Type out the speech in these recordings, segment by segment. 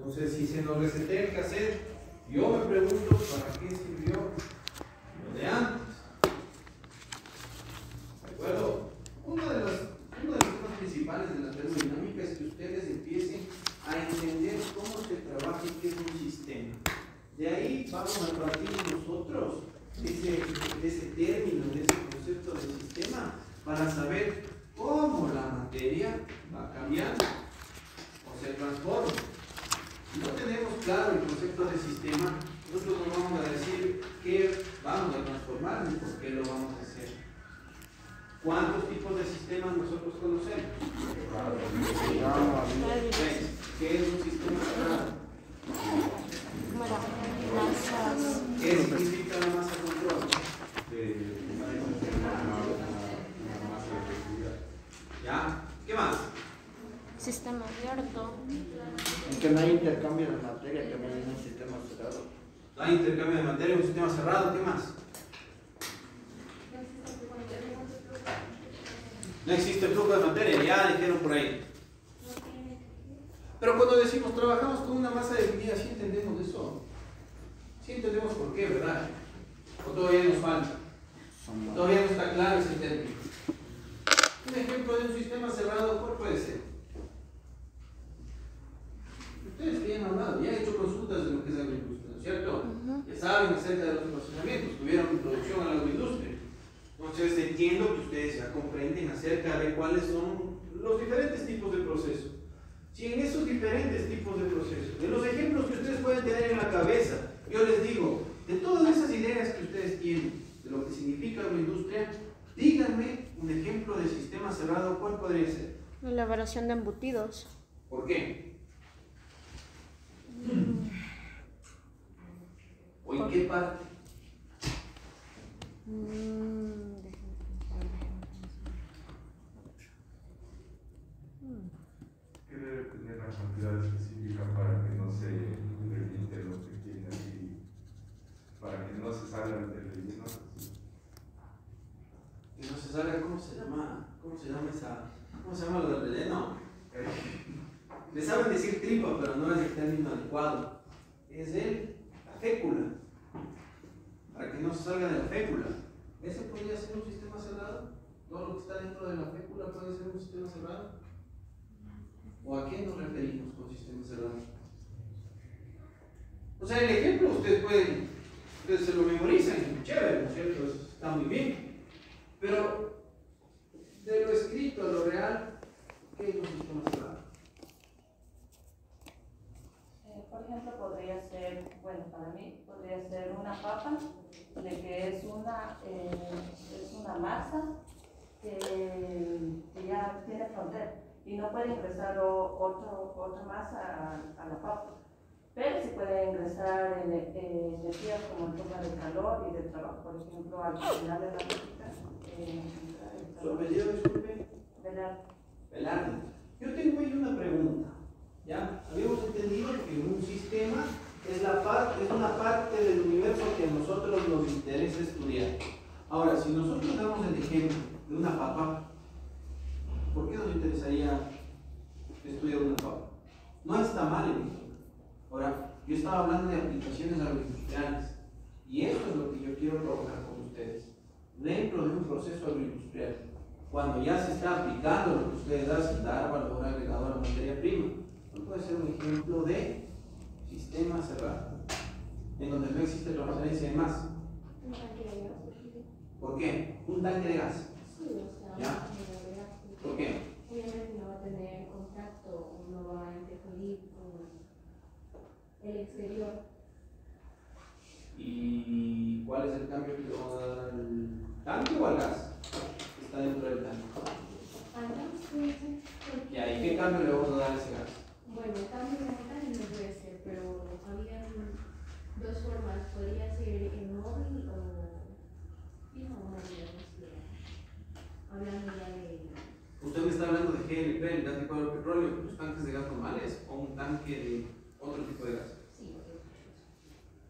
Entonces, si se nos resetea el cassette, yo me pregunto para qué sirvió lo de antes. ¿De acuerdo? Uno de los temas principales de la termodinámica es que ustedes empiecen a entender cómo se trabaja y qué es un sistema. De ahí vamos a partir nosotros de ese término, de ese concepto de sistema, para saber cómo la materia va cambiando o se transforma. Si no tenemos claro el concepto de sistema, nosotros nos vamos a decir qué vamos a transformar y por qué lo vamos a hacer. ¿Cuántos tipos de sistemas nosotros conocemos? ¿Qué es un sistema cerrado? ¿Qué significa la masa control? ¿Ya? ¿Qué más? Sistema abierto. En que no hay intercambio de materia, también es un sistema cerrado. No hay intercambio de materia, un sistema cerrado, ¿qué más? No existe flujo de materia, ya dijeron por ahí. Pero cuando decimos trabajamos con una masa definida, ¿sí entendemos eso? ¿Sí entendemos por qué, verdad? ¿O todavía nos falta? Todavía no está claro ese término. Un ejemplo de un sistema cerrado, ¿cuál puede ser? Ustedes que ya han hablado, ya han hecho consultas de lo que es agroindustria, ¿no es cierto? Ya saben acerca de los procesamientos, tuvieron introducción a la agroindustria. Entonces entiendo que ustedes ya comprenden acerca de cuáles son los diferentes tipos de procesos. Si en esos diferentes tipos de procesos, de los ejemplos que ustedes pueden tener en la cabeza, yo les digo, de todas esas ideas que ustedes tienen, de lo que significa agroindustria, díganme un ejemplo de sistema cerrado, ¿cuál podría ser? La elaboración de embutidos. ¿Por qué? ¿O en qué parte? ¿Qué debe tener la cantidad específica para que no se reviente lo que tiene aquí? Para que no se salga del relleno. Que no se salga, ¿cómo se llama lo del relleno? Le saben decir tripa, pero no es el término adecuado. Es la fécula. Para que no se salga de la fécula. ¿Ese podría ser un sistema cerrado? ¿Todo lo que está dentro de la fécula puede ser un sistema cerrado? ¿O a qué nos referimos con sistema cerrado? O sea, el ejemplo ustedes se lo memorizan, chévere, ¿no es cierto? Eso está muy bien. Pero de lo escrito a lo real, ¿qué es un sistema cerrado? Por ejemplo, podría ser, bueno, para mí, podría ser una papa, de que es una masa que ya tiene frontera y no puede ingresar otra masa a la papa. Pero sí puede ingresar energías como el tema de calor y de trabajo, por ejemplo, al final de la música. ¿Su apellido, disculpe? Velarde. Yo tengo ahí una pregunta. ¿Ya? Habíamos entendido que un sistema es una parte del universo que a nosotros nos interesa estudiar. Ahora, si nosotros damos el ejemplo de una papa, ¿por qué nos interesaría estudiar una papa? No está mal en esto. Ahora, yo estaba hablando de aplicaciones agroindustriales y esto es lo que yo quiero trabajar con ustedes. Dentro de un proceso agroindustrial, cuando ya se está aplicando lo que ustedes hacen, dar valor agregado a la materia prima, no puede ser un ejemplo de sistema cerrado, en donde no existe transferencia de masa. Un tanque de gas. ¿Por qué? Un tanque de gas. Sí, o sea, ¿Ya? un tanque de gas. ¿Por qué? Obviamente no va a tener contacto, no va a interferir con el exterior. ¿Y cuál es el cambio que le vamos a dar al tanque o al gas que está dentro del tanque? ¿Y ahí qué cambio le vamos a dar a ese gas? Bueno, el cambio de montaje no puede ser, pero había dos formas. Podría ser inmóvil o fijo o móvil. Hablando ya de. Usted me está hablando de GLP, el gas licuado de petróleo, los tanques de gas normales o un tanque de otro tipo de gas. Sí,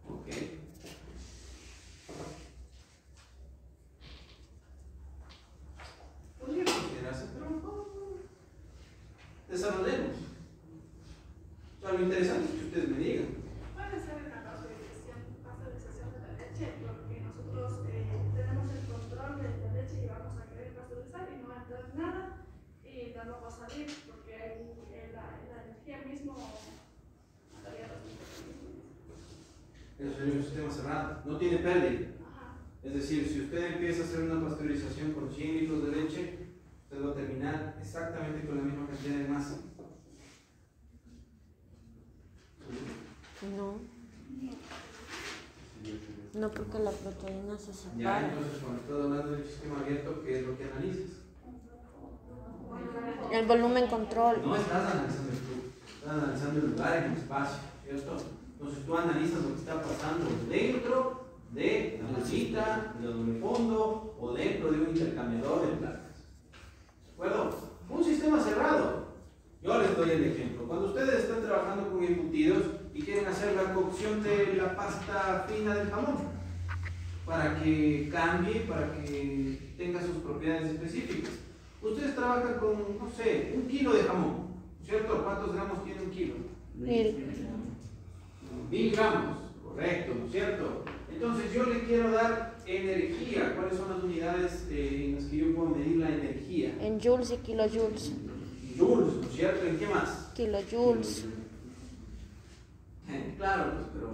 Ok. Podría considerarse, pero no. Desarrollemos. O sea, lo interesante interesantes que ustedes me digan. Puede ser una pasteurización de la leche, porque nosotros tenemos el control de la leche que vamos a querer pasteurizar y no va a entrar nada y tampoco va a salir, porque la energía mismo estaría Eso sería un sistema cerrado, no tiene pérdida. Es decir, si usted empieza a hacer una pasteurización con 100 litros de leche, usted va a terminar exactamente con la misma cantidad de masa. No, porque la proteína se Ya, separa. entonces cuando estás hablando del sistema abierto, ¿qué es lo que analizas? El volumen control. No estás analizando el flujo, estás analizando el lugar en el espacio, ¿cierto? Entonces tú analizas lo que está pasando dentro de la masita, de doble fondo o dentro de un intercambiador de placas. ¿De acuerdo? Un sistema cerrado. Yo les doy el ejemplo. Cuando ustedes están trabajando con embutidos y quieren hacer la cocción de la pasta fina del jamón, para que cambie, para que tenga sus propiedades específicas. Ustedes trabajan con, no sé, 1 kilo de jamón, ¿cierto? ¿Cuántos gramos tiene 1 kilo? 1000 gramos, correcto, ¿no es cierto? Entonces yo le quiero dar energía. ¿Cuáles son las unidades en las que yo puedo medir la energía? En joules y kilojoules. Joules, ¿no es cierto? ¿En qué más? Kilojoules. Claro, pues, pero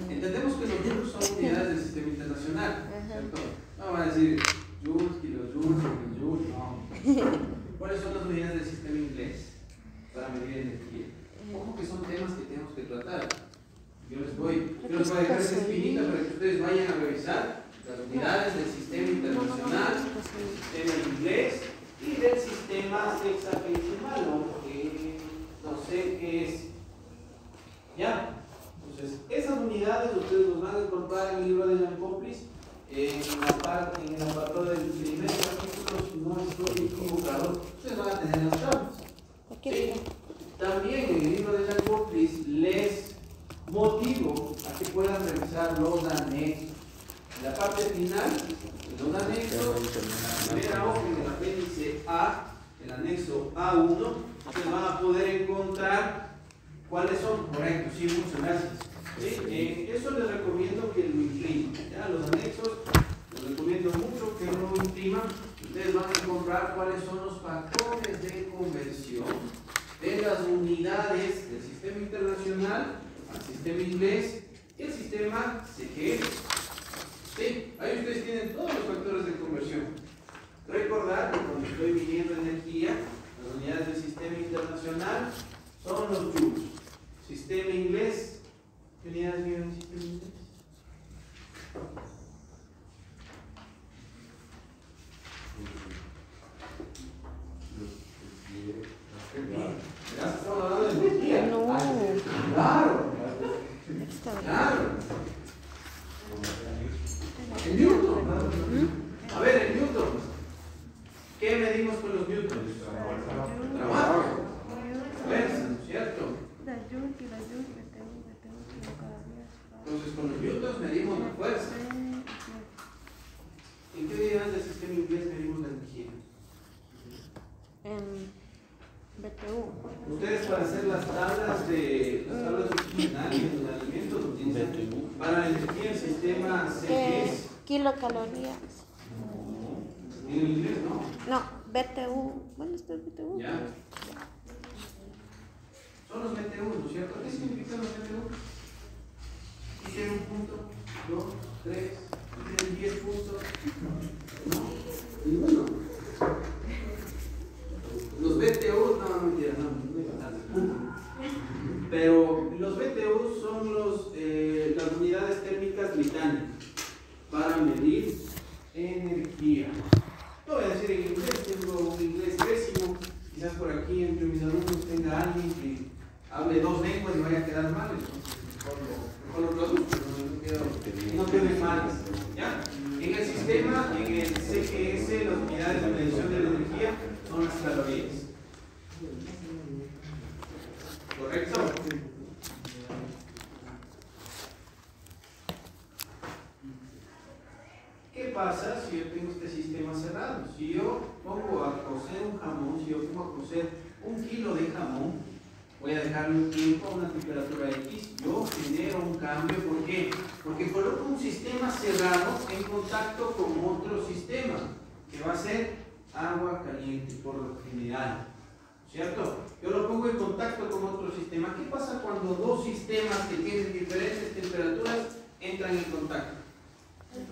entendemos que los joules son unidades del sistema internacional, ¿cierto? No van a decir joules, kilojoules, kilojoules, no. ¿Cuáles son las unidades del sistema inglés para medir energía? Ojo que son temas que tenemos que tratar. Yo les voy a dejar esa espinita para que ustedes vayan a revisar las unidades del sistema internacional, del sistema inglés y del sistema hexadecimal, que no sé qué es. ¿Ya? Entonces, esas unidades ustedes los van a encontrar en el libro de Jan Complis, en el apartado del primer capítulo, si no estoy equivocado, ustedes van a tener las tablas. ¿Sí? También en el libro de Jan Complis les motivo a que puedan revisar los anexos. En la parte final, en los anexos, en la primera hoja, en el apéndice A, el anexo A1, ustedes van a poder encontrar cuáles son. Correcto, sí, muchas gracias. ¿Sí? Eso les recomiendo que lo impriman. ¿Ya? Los anexos les recomiendo mucho que lo impriman. Ustedes van a encontrar cuáles son los patrones de conversión de las unidades del sistema internacional al sistema inglés y el sistema CGS. ¿Sí? Ahí ustedes tienen todos los factores de conversión. Recordar que cuando estoy midiendo energía, las unidades del sistema internacional son los joules. Sistema inglés, ¿qué unidades miden el sistema inglés? Estamos hablando de energía. No. Claro. Claro. El Newton. A ver, el Newton. ¿Qué medimos con los newtons? Trabajo. Fuerza, ¿no es cierto? Entonces, con los newtons medimos la fuerza. ¿En qué unidades del sistema inglés medimos la energía? En BTU. Ustedes para hacer las tablas nutricionales de los alimentos utilizan para la energía el sistema CGS. Kilocalorías. En inglés, ¿no? No, BTU. ¿Dónde está el BTU? Ya. Son los BTU, ¿no es cierto? ¿Qué significan los BTU? Aquí tienen 1 punto, 2, 3, aquí tienen 10 puntos. No, ninguno. Los BTU, no mentira, no. Pero los BTU son las unidades térmicas británicas para medir energía. Lo voy a decir en inglés, tengo un inglés pésimo. Quizás por aquí entre mis alumnos tenga alguien que hable 2 lenguas y vaya a quedar mal. Mejor lo traduzco, no quede mal. ¿Ya? En el sistema, en el CGS, las unidades de medición de la energía son las calorías. ¿Correcto? ¿Qué pasa si yo tengo este sistema cerrado? Si yo pongo a cocer un jamón, si yo pongo a cocer 1 kilo de jamón, voy a dejarlo un tiempo a una temperatura X, yo genero un cambio. ¿Por qué? Porque coloco un sistema cerrado en contacto con otro sistema, que va a ser agua caliente por lo general, ¿cierto? Yo lo pongo en contacto con otro sistema. ¿Qué pasa cuando dos sistemas que tienen diferentes temperaturas entran en contacto?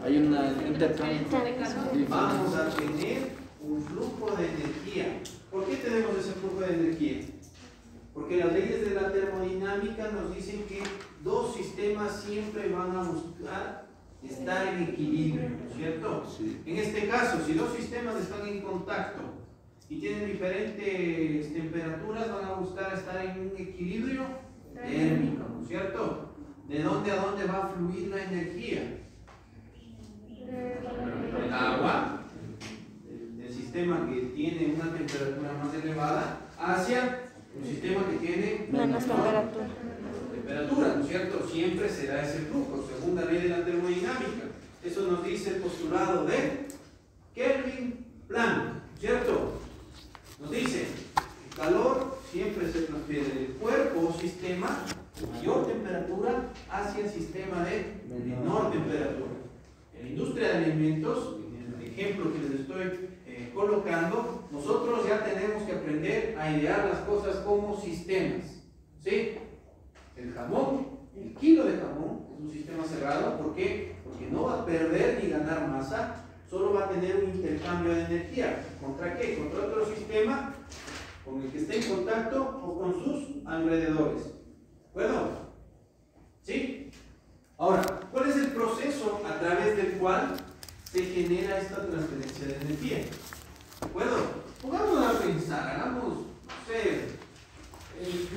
Hay una intercambio. Vamos a tener un flujo de energía. ¿Por qué tenemos ese flujo de energía? Porque las leyes de la termodinámica nos dicen que dos sistemas siempre van a buscar estar en equilibrio, ¿cierto? Sí. En este caso, si dos sistemas están en contacto y tienen diferentes temperaturas, van a buscar estar en un equilibrio térmico, ¿cierto? ¿De dónde a dónde va a fluir la energía? El agua, del sistema que tiene una temperatura más elevada, hacia un sistema que tiene Menos temperatura. temperatura, ¿no es cierto? Siempre se da ese flujo, segunda ley de la termodinámica. Eso nos dice el postulado de Kelvin-Planck, ¿cierto? Nos dice, el calor siempre se transfiere del cuerpo o sistema de mayor temperatura hacia el sistema de menor temperatura. En la industria de alimentos, en el ejemplo que les estoy colocando, nosotros ya tenemos que aprender a idear las cosas como sistemas, ¿sí? El jamón, el kilo de jamón, es un sistema cerrado. ¿Por qué? Porque no va a perder ni ganar masa, solo va a tener un intercambio de energía. ¿Contra qué? Contra otro sistema con el que esté en contacto o con sus alrededores. ¿De acuerdo? ¿Sí? Ahora, ¿cuál es el proceso a través del cual se genera esta transferencia de energía? ¿De acuerdo? Pongámonos a pensar, hagamos, no sé,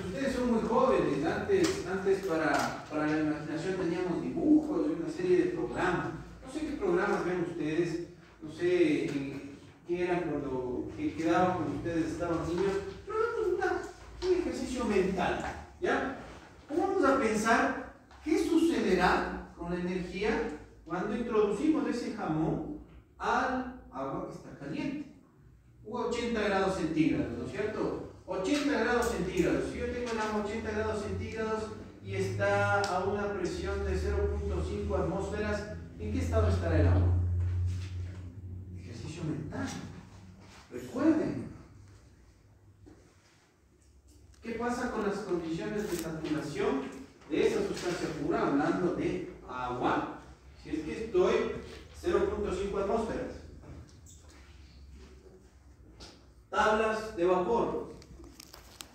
ustedes son muy jóvenes, antes para la imaginación teníamos dibujos y una serie de programas. No sé qué programas ven ustedes, no sé qué eran cuando quedaban cuando ustedes estaban niños, pero un ejercicio mental, ¿ya? Vamos a pensar qué sucederá con la energía cuando introducimos ese jamón al agua que está caliente. 80 grados centígrados, ¿no es cierto? 80 grados centígrados. Si yo tengo el agua a 80 grados centígrados y está a una presión de 0.5 atmósferas, ¿en qué estado estará el agua? Ejercicio mental. Recuerden. ¿Qué pasa con las condiciones de saturación de esa sustancia pura? Hablando de agua. Si es que estoy 0.5 atmósferas. Tablas de vapor.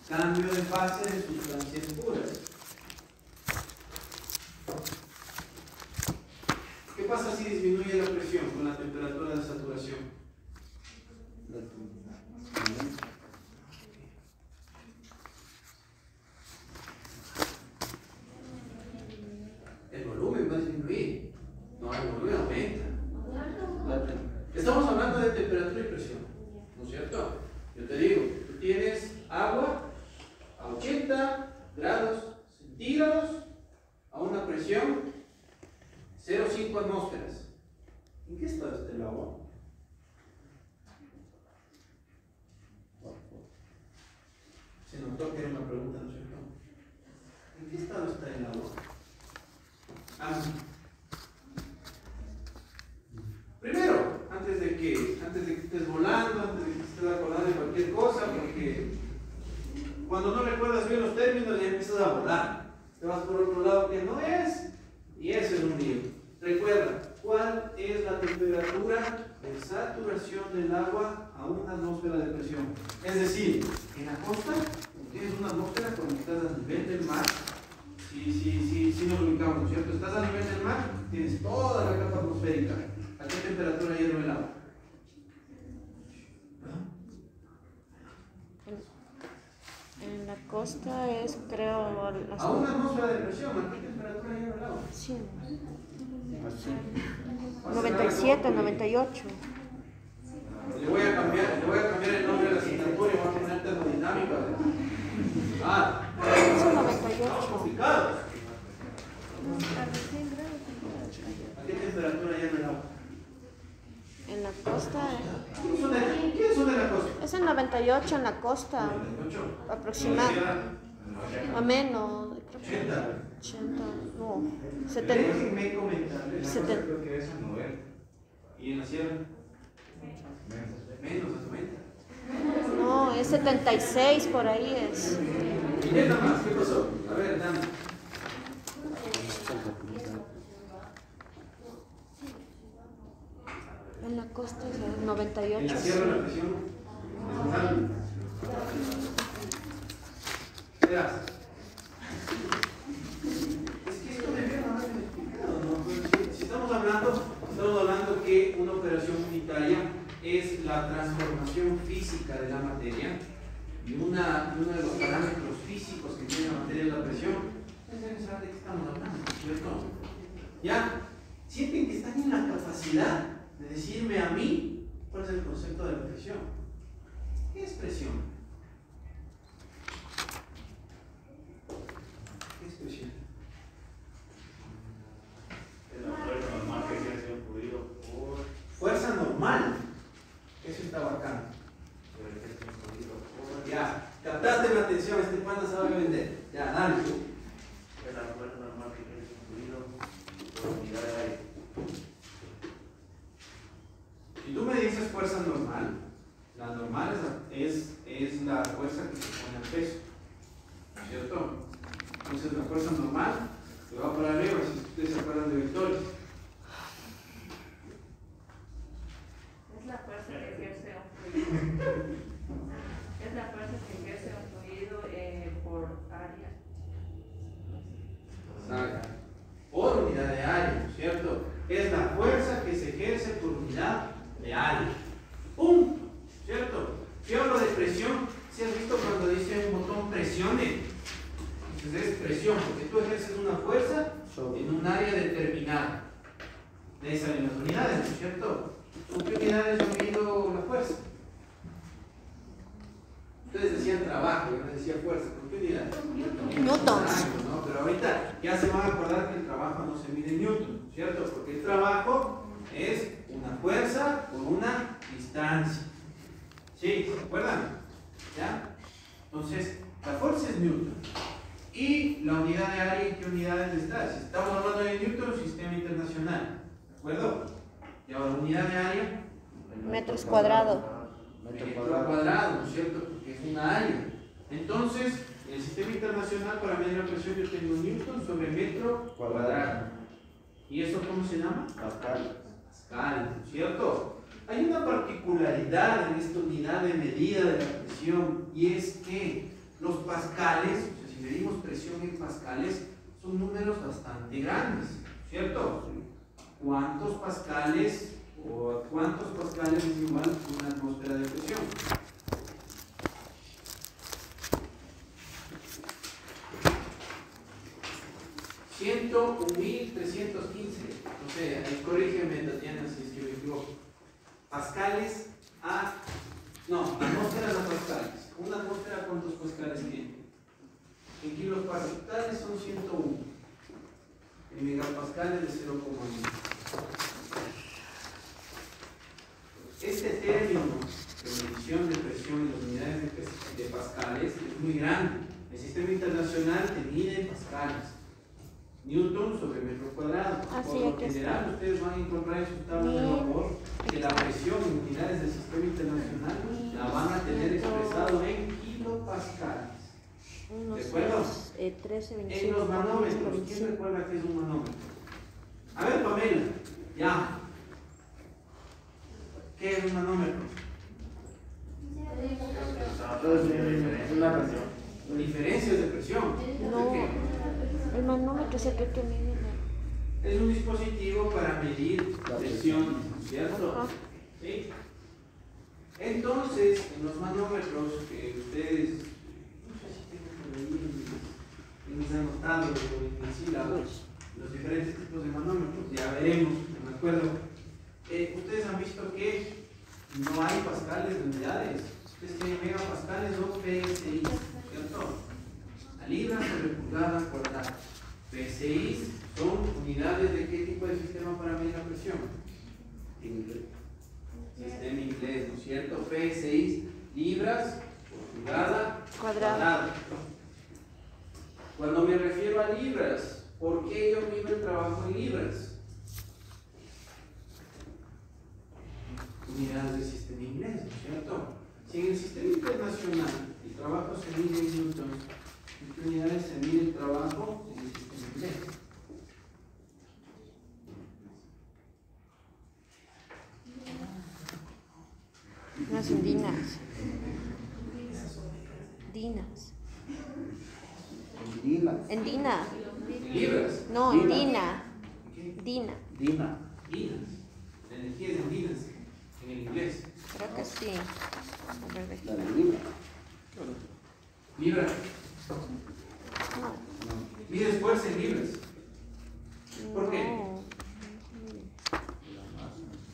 Cambio de fase de sustancias puras. ¿Qué pasa si disminuye la presión con la temperatura de saturación? El volumen va a disminuir. No, el volumen aumenta. Estamos hablando de temperatura y presión, ¿no es cierto? Yo te digo, tú tienes agua a 80 grados centígrados a una presión 0.5 atmósferas. ¿En qué estado está el agua? Se notó que era una pregunta, ¿no es cierto? ¿En qué estado está el agua? Primero, antes de que estés volando, antes de que estés acordando de cualquier cosa, porque cuando no recuerdas bien los términos ya empiezas a volar. Te vas por otro lado que no es, y eso es un lío. Recuerda, ¿cuál es la temperatura de saturación del agua a una atmósfera de presión? Es decir, en la costa tienes una atmósfera cuando estás a nivel del mar. Si nos ubicamos, ¿no es cierto? Estás a nivel del mar, tienes toda la capa atmosférica. ¿A qué temperatura hierve el agua? En la costa es, creo, A una atmósfera de presión, ¿a qué temperatura hierve el agua? sí, 97, 98. Le voy a cambiar el nombre de la asignatura y voy a poner termodinámica. Eso es 98. Complicado. ¿A qué temperatura hierve el agua? En la costa ¿Quiénes son de la costa? es en 98 en la costa 98. aproximadamente. A menos, creo que 80. 80, no, 70. Déjenme comentarles. La cosa creo que es a 90. ¿Y en la sierra? Menos, a 90. No, es 76 por ahí es. ¿Y nada más? ¿Qué pasó? A ver, dame. En la costa es En 98. la sierra la presión. Verás. Es que esto me no me explicado, ¿no? Si estamos hablando que una operación unitaria es la transformación física de la materia y uno de los parámetros físicos que tiene la materia es la presión. Entonces, ¿saben de qué estamos hablando? ¿Cierto? ¿Ya? Sienten que están en la capacidad de decirme a mí cuál es el concepto de la presión. ¿Qué es presión? ¿Qué es presión? Es la fuerza normal que ejerce un fluido por Fuerza normal. Eso está bacán. ejerce un fluido por Ya, captaste la atención, este panda sabe vender. Ya, dale tú. es la fuerza normal que ejerce un fluido por unidad de aire. Si tú me dices fuerza normal, la normal es la fuerza que se pone al peso, ¿cierto? Entonces la fuerza normal se va para arriba, si ustedes se acuerdan de vectores. Es la fuerza que ejerce un fluido. Es la fuerza que ejerce un fluido por área. Exacto. Por unidad de área, ¿cierto? Es la fuerza que se ejerce por unidad de área. ¡Pum! ¿Cierto? Si hablo de presión, si has visto cuando dice un botón presione, entonces es presión, porque tú ejerces una fuerza en un área determinada. De ahí salen las unidades, ¿no es cierto? ¿Con qué unidades yo mido la fuerza? Ustedes decían trabajo, yo les decía fuerza. ¿Con qué unidades? Newtons. ¿No? Pero ahorita ya se van a acordar que el trabajo no se mide en Newton, ¿cierto? Porque el trabajo es una fuerza por una distancia. ¿Sí? ¿Se acuerdan? ¿Ya? Entonces, la fuerza es Newton. Y la unidad de área, ¿en qué unidades está? Si estamos hablando de Newton, sistema internacional. ¿De acuerdo? Y ahora, la unidad de área, Metros cuadrados. metro cuadrado, ¿no es cierto? Porque es una área. Entonces, en el sistema internacional, para medir la presión, yo tengo Newton sobre metro cuadrado. ¿Y eso cómo se llama? Pascal. Pascal, ¿no es cierto? Hay una particularidad en esta unidad de medida de la presión, y es que los pascales, o sea, si medimos presión en pascales, son números bastante grandes, ¿cierto? ¿Cuántos pascales o a cuántos pascales es igual una atmósfera de presión? $101.315. No sé, ahí corrígeme, Tatiana, si es que me equivoco. Pascales atmósferas a pascales. ¿Una atmósfera cuántos pascales tiene? En kilopascales son 101. En megapascales de 0,1. Este término de medición de presión en las unidades de pascales es muy grande. El sistema internacional te mide en pascales. Newton sobre metro cuadrado. Por lo general, ustedes van a encontrar en sus tablas de vapor que la presión en unidades del sistema internacional la van a tener expresado en kilopascales. ¿De acuerdo? 13, 25, En los manómetros, ¿quién recuerda qué es un manómetro? A ver, Pamela, ya. ¿Qué es un manómetro? Una presión. Diferencias de presión. No, ¿De qué? el manómetro es el que mide. Es un dispositivo para medir la presión, ¿cierto? Ajá. ¿Sí? Entonces, en los manómetros que ustedes, no sé si tengo por ahí en mis anotados o en mis sílabos, los diferentes tipos de manómetros, ya veremos, no me acuerdo. Ustedes han visto que no hay pascales de unidades, ustedes tienen megapascales o PSI, ¿cierto? La libra sobre pulgada cuadrada. PSI son unidades de qué tipo de sistema para medir la presión. Sistema inglés, ¿no es cierto? PSI, libras por pulgada cuadrada. Cuando me refiero a libras, ¿por qué yo mido el trabajo en libras? Unidades del sistema inglés, ¿no es cierto? Si en el sistema internacional el trabajo se mide en newtons, ¿en qué unidades se mide el trabajo en el sistema inglés? No son dinas. Dinas. En dina. ¿En libras? No, en dina. Dina. Dina. Dinas. La energía es en dinas, en el inglés. Creo que sí. A ver, La de libra. Libras. no. Mides fuerza en libras. ¿Por qué? No.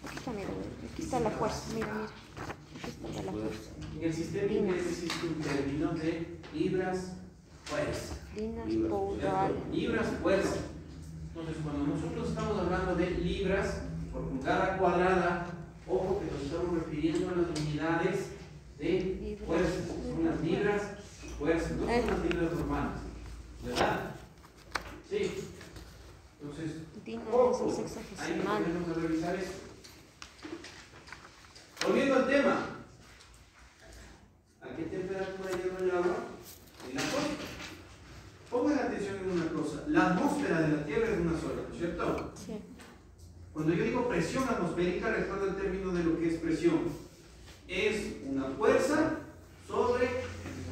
Aquí está, mira. Aquí está la fuerza. Mira, mira. Aquí está la fuerza. En el sistema inglés existe un término de libras fuerza. Dinas Libras. Poudal. Libras fuerza. Entonces, cuando nosotros estamos hablando de libras por pulgada cuadrada, ojo que nos estamos refiriendo a las unidades de fuerza. Son las libras fuerza, no son las libras normales. ¿Verdad? Sí. Entonces, Dina ojo, es el hay que sexagesimal. ponernos a revisar esto. Volviendo al tema. ¿A qué temperatura llega el agua? En la costa. Pongan atención en una cosa. La atmósfera de la Tierra es una sola, ¿no es cierto? Sí. Cuando yo digo presión atmosférica, recuerda el término de lo que es presión. Es una fuerza sobre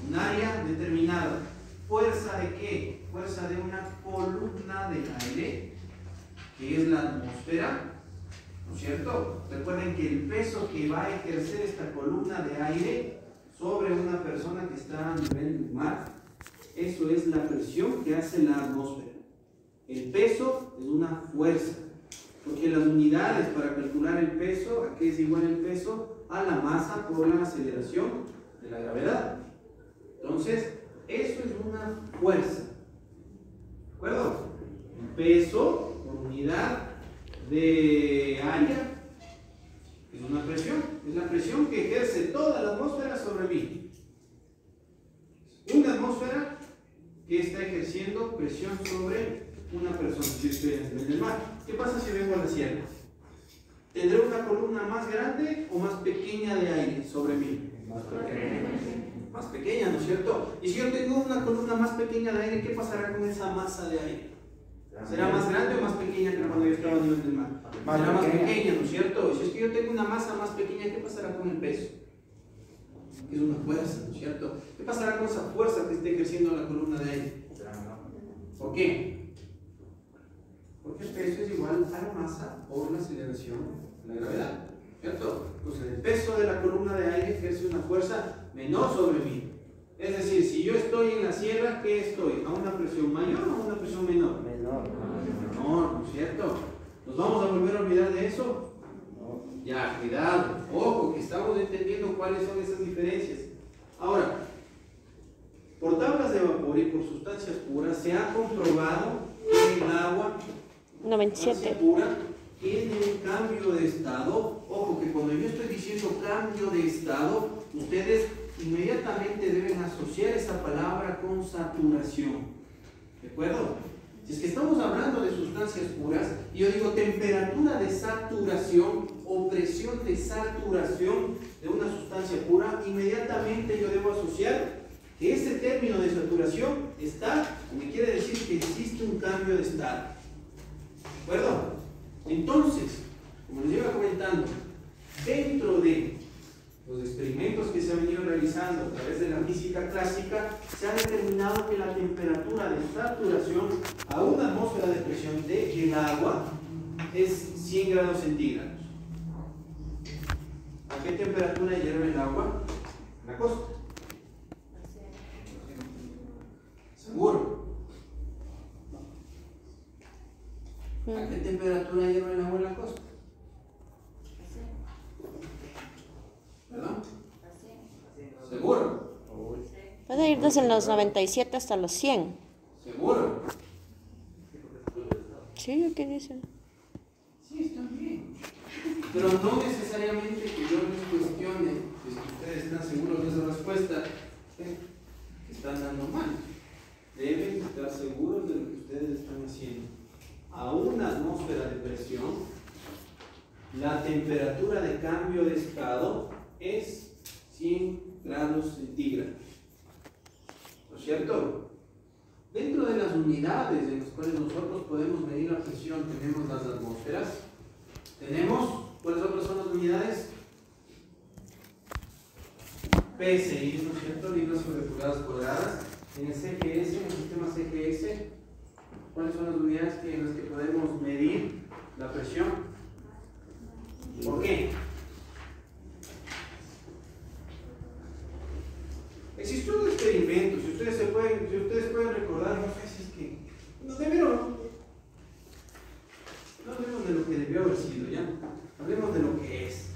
un área determinada. ¿Fuerza de qué? Fuerza de una columna de aire, que es la atmósfera, ¿no es cierto? Recuerden que el peso que va a ejercer esta columna de aire sobre una persona que está a nivel del mar, eso es la presión que hace la atmósfera. El peso es una fuerza, porque las unidades para calcular el peso, ¿a qué es igual el peso? A la masa por la aceleración de la gravedad. Entonces, eso es una fuerza. ¿De acuerdo? El peso por unidad de área es una presión. Es la presión que ejerce toda la atmósfera sobre mí. Una atmósfera que está ejerciendo presión sobre una persona. Si estoy en el nivel del mar. ¿Qué pasa si vengo a la sierra? ¿Tendré una columna más grande o más pequeña de aire sobre mí? Más pequeña. Más pequeña, ¿no es cierto? Y si yo tengo una columna más pequeña de aire, ¿qué pasará con esa masa de aire? ¿Será más grande o más pequeña que cuando yo estaba a nivel del mar? Será más pequeña, ¿no es cierto? Si es que yo tengo una masa más pequeña, ¿qué pasará con el peso? Es una fuerza, ¿no es cierto? ¿Qué pasará con esa fuerza que esté ejerciendo la columna de aire? ¿Por qué? Porque el peso es igual a la masa por la aceleración de la gravedad, ¿cierto? Entonces el peso de la columna de aire ejerce una fuerza menor sobre mí. Es decir, si yo estoy en la sierra, ¿qué estoy? ¿A una presión mayor o a una presión menor? Menor. Menor, ¿no es cierto? ¿Nos vamos a volver a olvidar de eso? No. Ya, cuidado, ojo, que estamos entendiendo cuáles son esas diferencias. Ahora, por tablas de vapor y por sustancias puras, se ha comprobado que el agua 97. pura tiene un cambio de estado. Ojo, que cuando yo estoy diciendo cambio de estado, ustedes inmediatamente deben asociar esa palabra con saturación. ¿De acuerdo? Si es que estamos hablando de sustancias puras, y yo digo temperatura de saturación o presión de saturación de una sustancia pura, inmediatamente yo debo asociar que ese término de saturación está, me quiere decir que existe un cambio de estado. ¿De acuerdo? Entonces, como les iba comentando, dentro de los experimentos que se han venido realizando a través de la física clásica, se ha determinado que la temperatura de saturación a una atmósfera de presión del agua es 100 grados centígrados. ¿A qué temperatura hierve el agua? En la costa. ¿Seguro? ¿A qué temperatura hierve el agua en la costa? ¿Verdad? ¿Seguro? Puede ir desde los 97 hasta los 100. ¿Seguro? Sí, ¿qué dicen? Sí, está bien. Pero no necesariamente que yo les cuestione, si ustedes están seguros de esa respuesta, que están dando mal. Deben estar seguros de lo que ustedes están haciendo, a una atmósfera de presión, la temperatura de cambio de estado es 100 grados centígrados. ¿No es cierto? Dentro de las unidades en las cuales nosotros podemos medir la presión, tenemos las atmósferas, tenemos, ¿cuáles otras son las unidades? PSI, ¿no es cierto? Libras sobre pulgadas cuadradas. En el CGS, en el sistema CGS, ¿cuáles son las unidades en las que podemos medir la presión? ¿Por qué? Existe un experimento, si ustedes pueden recordar, no sé si es que no hablemos de lo que debió haber sido, ¿ya? Hablemos de lo que es.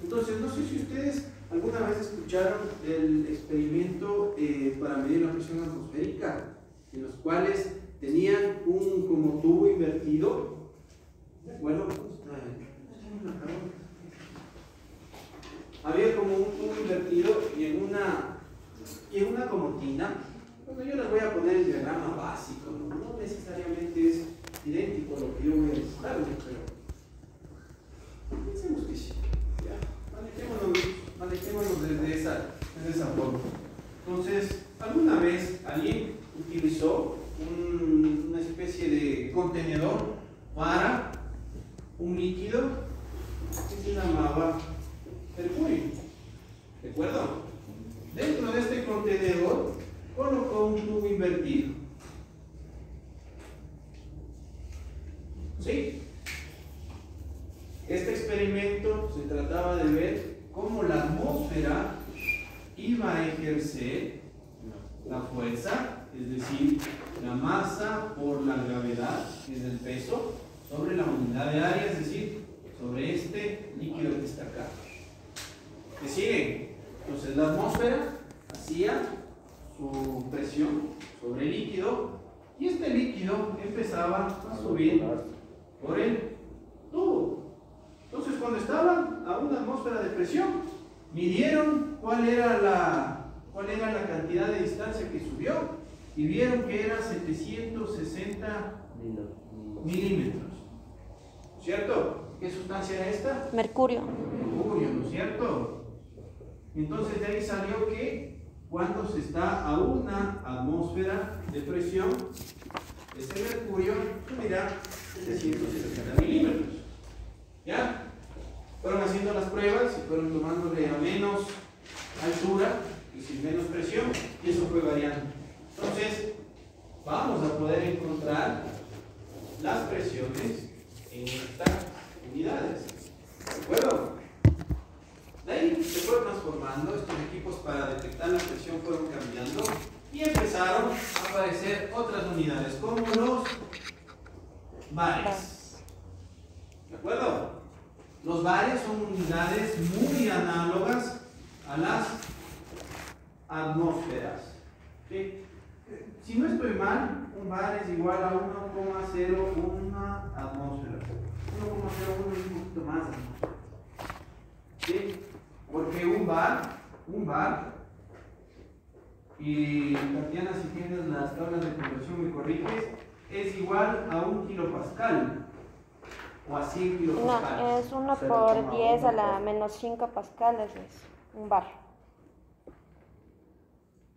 Entonces, no sé si ustedes alguna vez escucharon el experimento para medir la presión atmosférica, en los cuales tenían un como tubo invertido, ¿de acuerdo? Había como un tubo invertido y en una como tina. Bueno, yo les voy a poner el diagrama básico, no necesariamente es idéntico a lo que yo voy a mostrarles, pero pensemos que sí. Ya, manejémonos desde esa forma. Entonces, ¿alguna vez alguien utilizó una especie de contenedor para un líquido que se llamaba mercurio? ¿De acuerdo? Dentro de este contenedor colocó un tubo invertido. ¿Sí? Este experimento se trataba de ver cómo la atmósfera iba a ejercer la fuerza, es decir, la masa por la gravedad, que es el peso, sobre la unidad de área, es decir, sobre este líquido que está acá. ¿Me siguen? Entonces la atmósfera hacía su presión sobre el líquido y este líquido empezaba a subir por el tubo. Entonces cuando estaban a una atmósfera de presión, midieron cuál era la cantidad de distancia que subió y vieron que era 760 milímetros. ¿Cierto? ¿Qué sustancia era esta? Mercurio. Mercurio, ¿no es cierto? Entonces de ahí salió que cuando se está a una atmósfera de presión, ese mercurio subirá 760 milímetros. ¿Ya? Fueron haciendo las pruebas y fueron tomándole a menos altura y sin menos presión, y eso fue variando. Entonces, vamos a poder encontrar las presiones en estas unidades. ¿De acuerdo? De ahí se fue transformando, estos equipos para detectar la presión fueron cambiando y empezaron a aparecer otras unidades como los bares. ¿De acuerdo? Los bares son unidades muy análogas a las atmósferas. ¿Sí? Si no estoy mal, un bar es igual a 1,01 atmósfera. 1,01 es un poquito más. ¿Sí? Porque un bar, y Tatiana, si tienes las tablas de conversión me corriges, es igual a 1 kilopascal o a 100 kilopascales. No, es 1 por 10 a la menos 5 pascales, es un bar.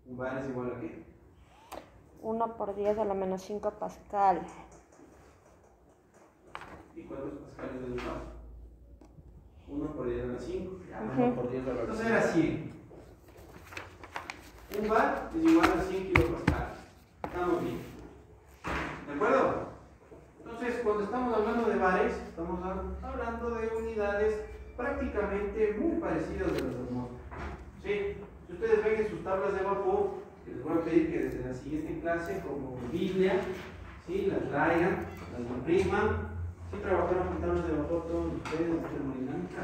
¿Un bar es igual a qué? 1 por 10 a la menos 5 pascal. ¿Y cuántos pascales es un bar? 1 por 10 a la 5. 1 por 10 a la 5. Entonces era 100. Un bar es igual a 100 kilopascales. Estamos bien. ¿De acuerdo? Entonces, cuando estamos hablando de bares, estamos hablando de unidades prácticamente muy parecidas de las atmósferas. ¿Sí? Si ustedes ven en sus tablas de vapor, que les voy a pedir que desde la siguiente clase, como Biblia, ¿sí? Las traigan, las impriman. ¿Sí trabajaron con tablas de vapor todos ustedes en termodinámica?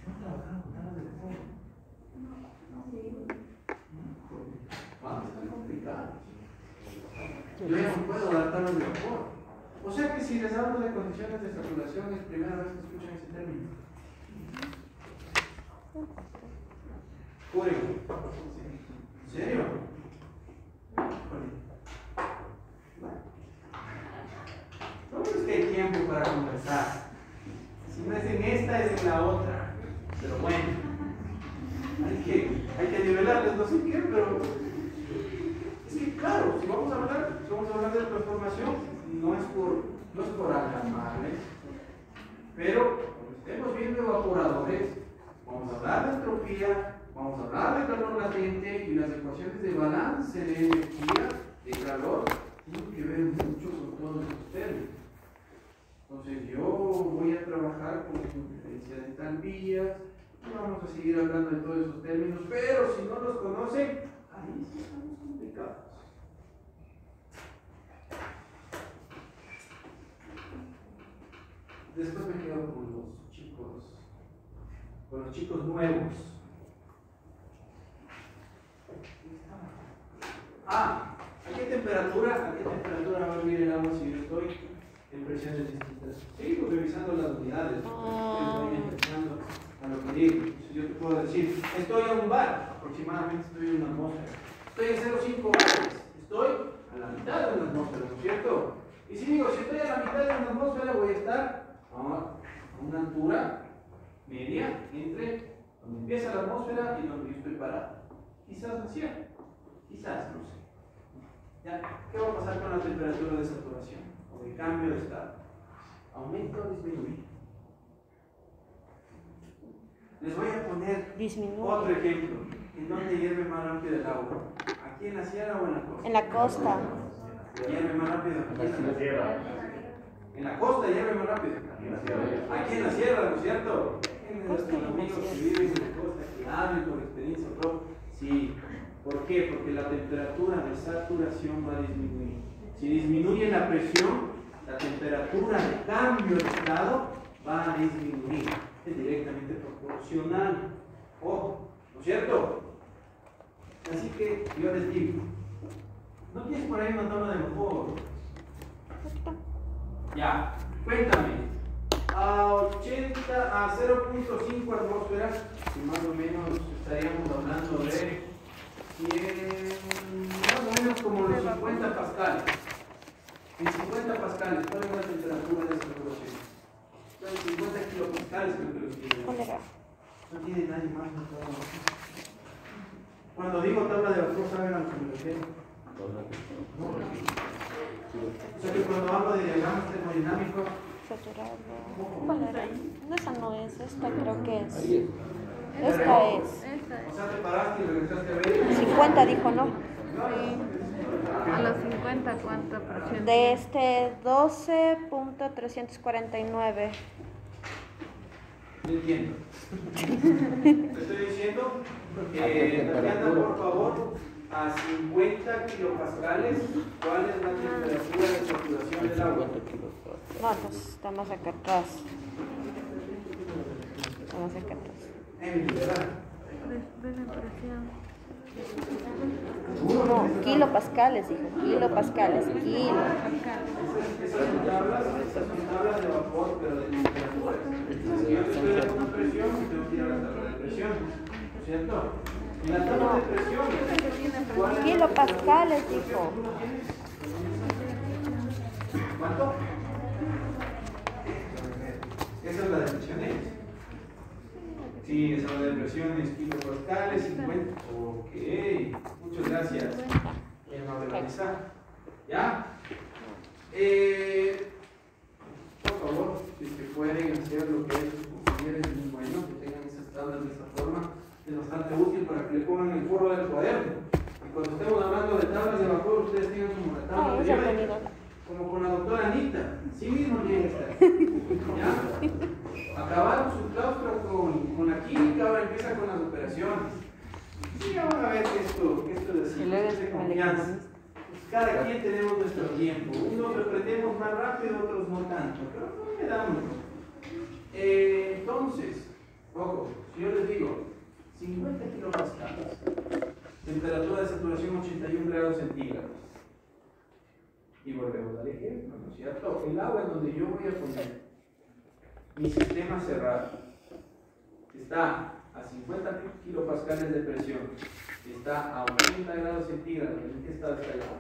¿No trabajaron con tablas de vapor? Está complicado. Yo ya no puedo dar tablas de vapor. O sea que si les hablo de condiciones de saturación es primera vez que escuchan ese término. Julio. ¿En serio? que hay tiempo para conversar. Si no es en esta, es en la otra. Pero bueno, hay que nivelarles, no sé qué, pero es que claro, si vamos a hablar de transformación, no es por alarmarles, pero cuando estemos viendo evaporadores, vamos a hablar de entropía, vamos a hablar de calor latente y las ecuaciones de balance de energía, de calor, tienen que ver mucho con todos estos términos. Entonces yo voy a trabajar con diferencia de entalpías, y vamos a seguir hablando de todos esos términos, pero si no los conocen, ahí sí estamos complicados. Después me quedo con los chicos nuevos. ¿A qué temperatura va a hervir el agua si yo estoy en presiones distintas? Seguimos revisando las unidades, estoy empezando a lo que digo. Yo te puedo decir, estoy a un bar, aproximadamente estoy en una atmósfera. Estoy en 0,5 bares, estoy a la mitad de una atmósfera, ¿no es cierto? Y si digo, si estoy a la mitad de una atmósfera, voy a estar a una altura media entre donde empieza la atmósfera y donde yo estoy parado. Quizás no sea, quizás no sé. ¿Ya? ¿Qué va a pasar con la temperatura de saturación o de cambio de estado? ¿Aumenta o disminuye? Les voy a poner otro ejemplo. ¿En dónde hierve más rápido el agua? ¿Aquí en la sierra o en la costa? En la costa. ¿Hierve más rápido? En la sierra. En la costa hierve más rápido. Aquí en la sierra, ¿no es cierto? Tienen nuestros amigos que viven en la costa, que hablan por experiencia propia. Sí. ¿Por qué? Porque la temperatura de saturación va a disminuir. Si disminuye la presión, la temperatura de cambio de estado va a disminuir. Es directamente proporcional. Ojo, ¿no es cierto? Así que yo les digo, ¿no tienes por ahí una tabla de vapor? Ya, cuéntame. A 0.5 atmósferas, y más o menos estaríamos hablando de más o menos como los 50 pascales. En 50 pascales, ¿cuál es la temperatura de saturación? Entonces, 50 kilopascales creo que los tiene. No tiene nadie más una tabla de vapor. Cuando digo tabla de vapor, ¿saben a lo que me refiero? ¿No? O sea que cuando hablo de diagramas termodinámicos, Saturado. ¿Cuál era? No, esa no es, esta creo que es. Esta es. o sea, te paraste y regresaste a ver. 50 dijo, ¿no? A los 50, ¿cuánto por ciento? De este 12.349. No entiendo. Te estoy diciendo que Tatiana, por favor, a 50 kilopascales, ¿cuál es la temperatura de saturación del agua? No, pues está más acá atrás. Está más acá atrás. ¿Verdad? De la presión. No, kilopascales, dijo. Kilopascales, kilo. Esas son tablas de vapor, pero de temperatura. Si yo estoy en una presión, tengo que ir a la tabla de presión, ¿no es cierto? En la tabla de presión, ¿cuál es? Kilopascales, dijo. ¿Cuánto? Esa es la de presiones. Sí, esa es la de presiones, kilopascales, 50. Ok, muchas gracias. ¿Quién va a realizar? ¿Ya? Por favor, si se pueden hacer lo que sus compañeros es muy bueno, que tengan esas tablas de esta forma, es bastante útil para que le pongan el forro del cuaderno. Y cuando estemos hablando de tablas de vapor, ustedes tengan como la tabla de vapor, como con la doctora Anita, sí mismo tiene que estar. ¿Ya? Acabaron su claustro con la química, ahora empieza con las operaciones. Sí, ya van a ver que esto es así, es de confianza. Cada quien tenemos nuestro tiempo. Unos lo aprendemos más rápido, otros no tanto, pero no me damos. Entonces, ojo, si yo les digo 50 kilopascales, temperatura de saturación 81 grados centígrados, y volvemos al ejemplo, ¿no es cierto? El agua en donde yo voy a poner mi sistema cerrado está a 50 kilopascales de presión, está a 80 grados centígrados. ¿En qué estado está el agua?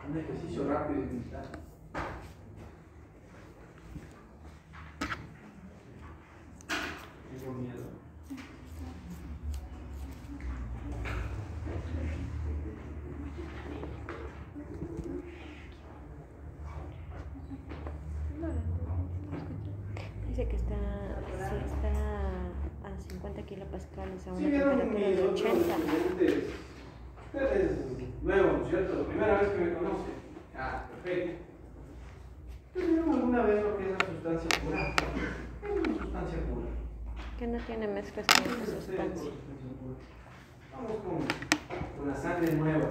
Un ejercicio rápido y mental. Tengo miedo. Dice que está a 50 kilopascales, a una Sí, vieron temperatura mis de otros 80. estudiantes. Usted es nuevo, ¿no es cierto? Primera vez que me conoce. Ah, perfecto. ¿Ustedes vieron alguna vez lo que es la sustancia pura? ¿Qué es una sustancia pura? Que no tiene mezclas con esta sustancia. Vamos con la sangre nueva.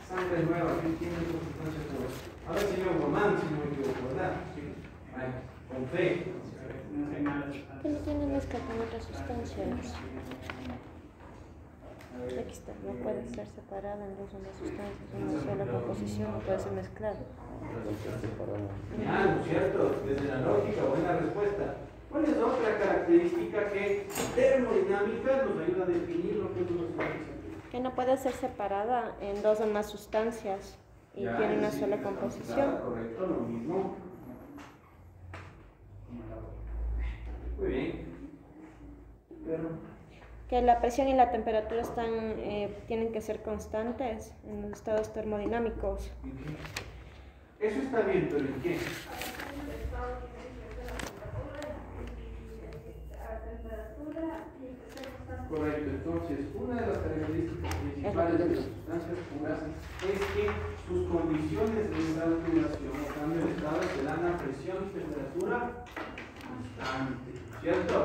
Sangre nueva, ¿qué tiene esta sustancia pura? A ver si yo Román, si no me equivoco, ¿verdad? Sí. Ay, con fe. Que no tiene mezcla con otras sustancias. Aquí está, no puede ser separada en dos o más sustancias, una sola composición, no puede ser mezclada. Ah, ¿no es cierto? Desde la lógica, buena respuesta. ¿Cuál es otra característica que termodinámica nos ayuda a definir lo que es una sustancia? Que no puede ser separada en dos o más sustancias y Ya, tiene una sí, sola está composición. correcto, lo mismo. Muy bien. Pero Que la presión y la temperatura tienen que ser constantes en los estados termodinámicos. eso está bien, pero ¿en qué? Correcto, entonces una de las características principales de las sustancias puras es que sus condiciones de saturación o cambio de estado se dan a presión y temperatura constante, ¿cierto?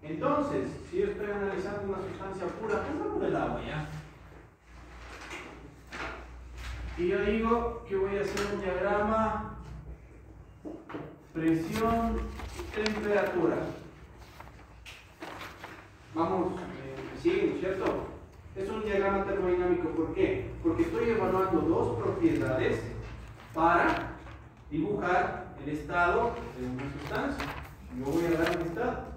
Entonces, si yo estoy analizando una sustancia pura, pongamos el agua ya. Y yo digo que voy a hacer un diagrama presión, temperatura. Vamos, sí, ¿cierto? Es un diagrama termodinámico, ¿por qué? Porque estoy evaluando dos propiedades para dibujar el estado de una sustancia. Yo voy a dar un estado.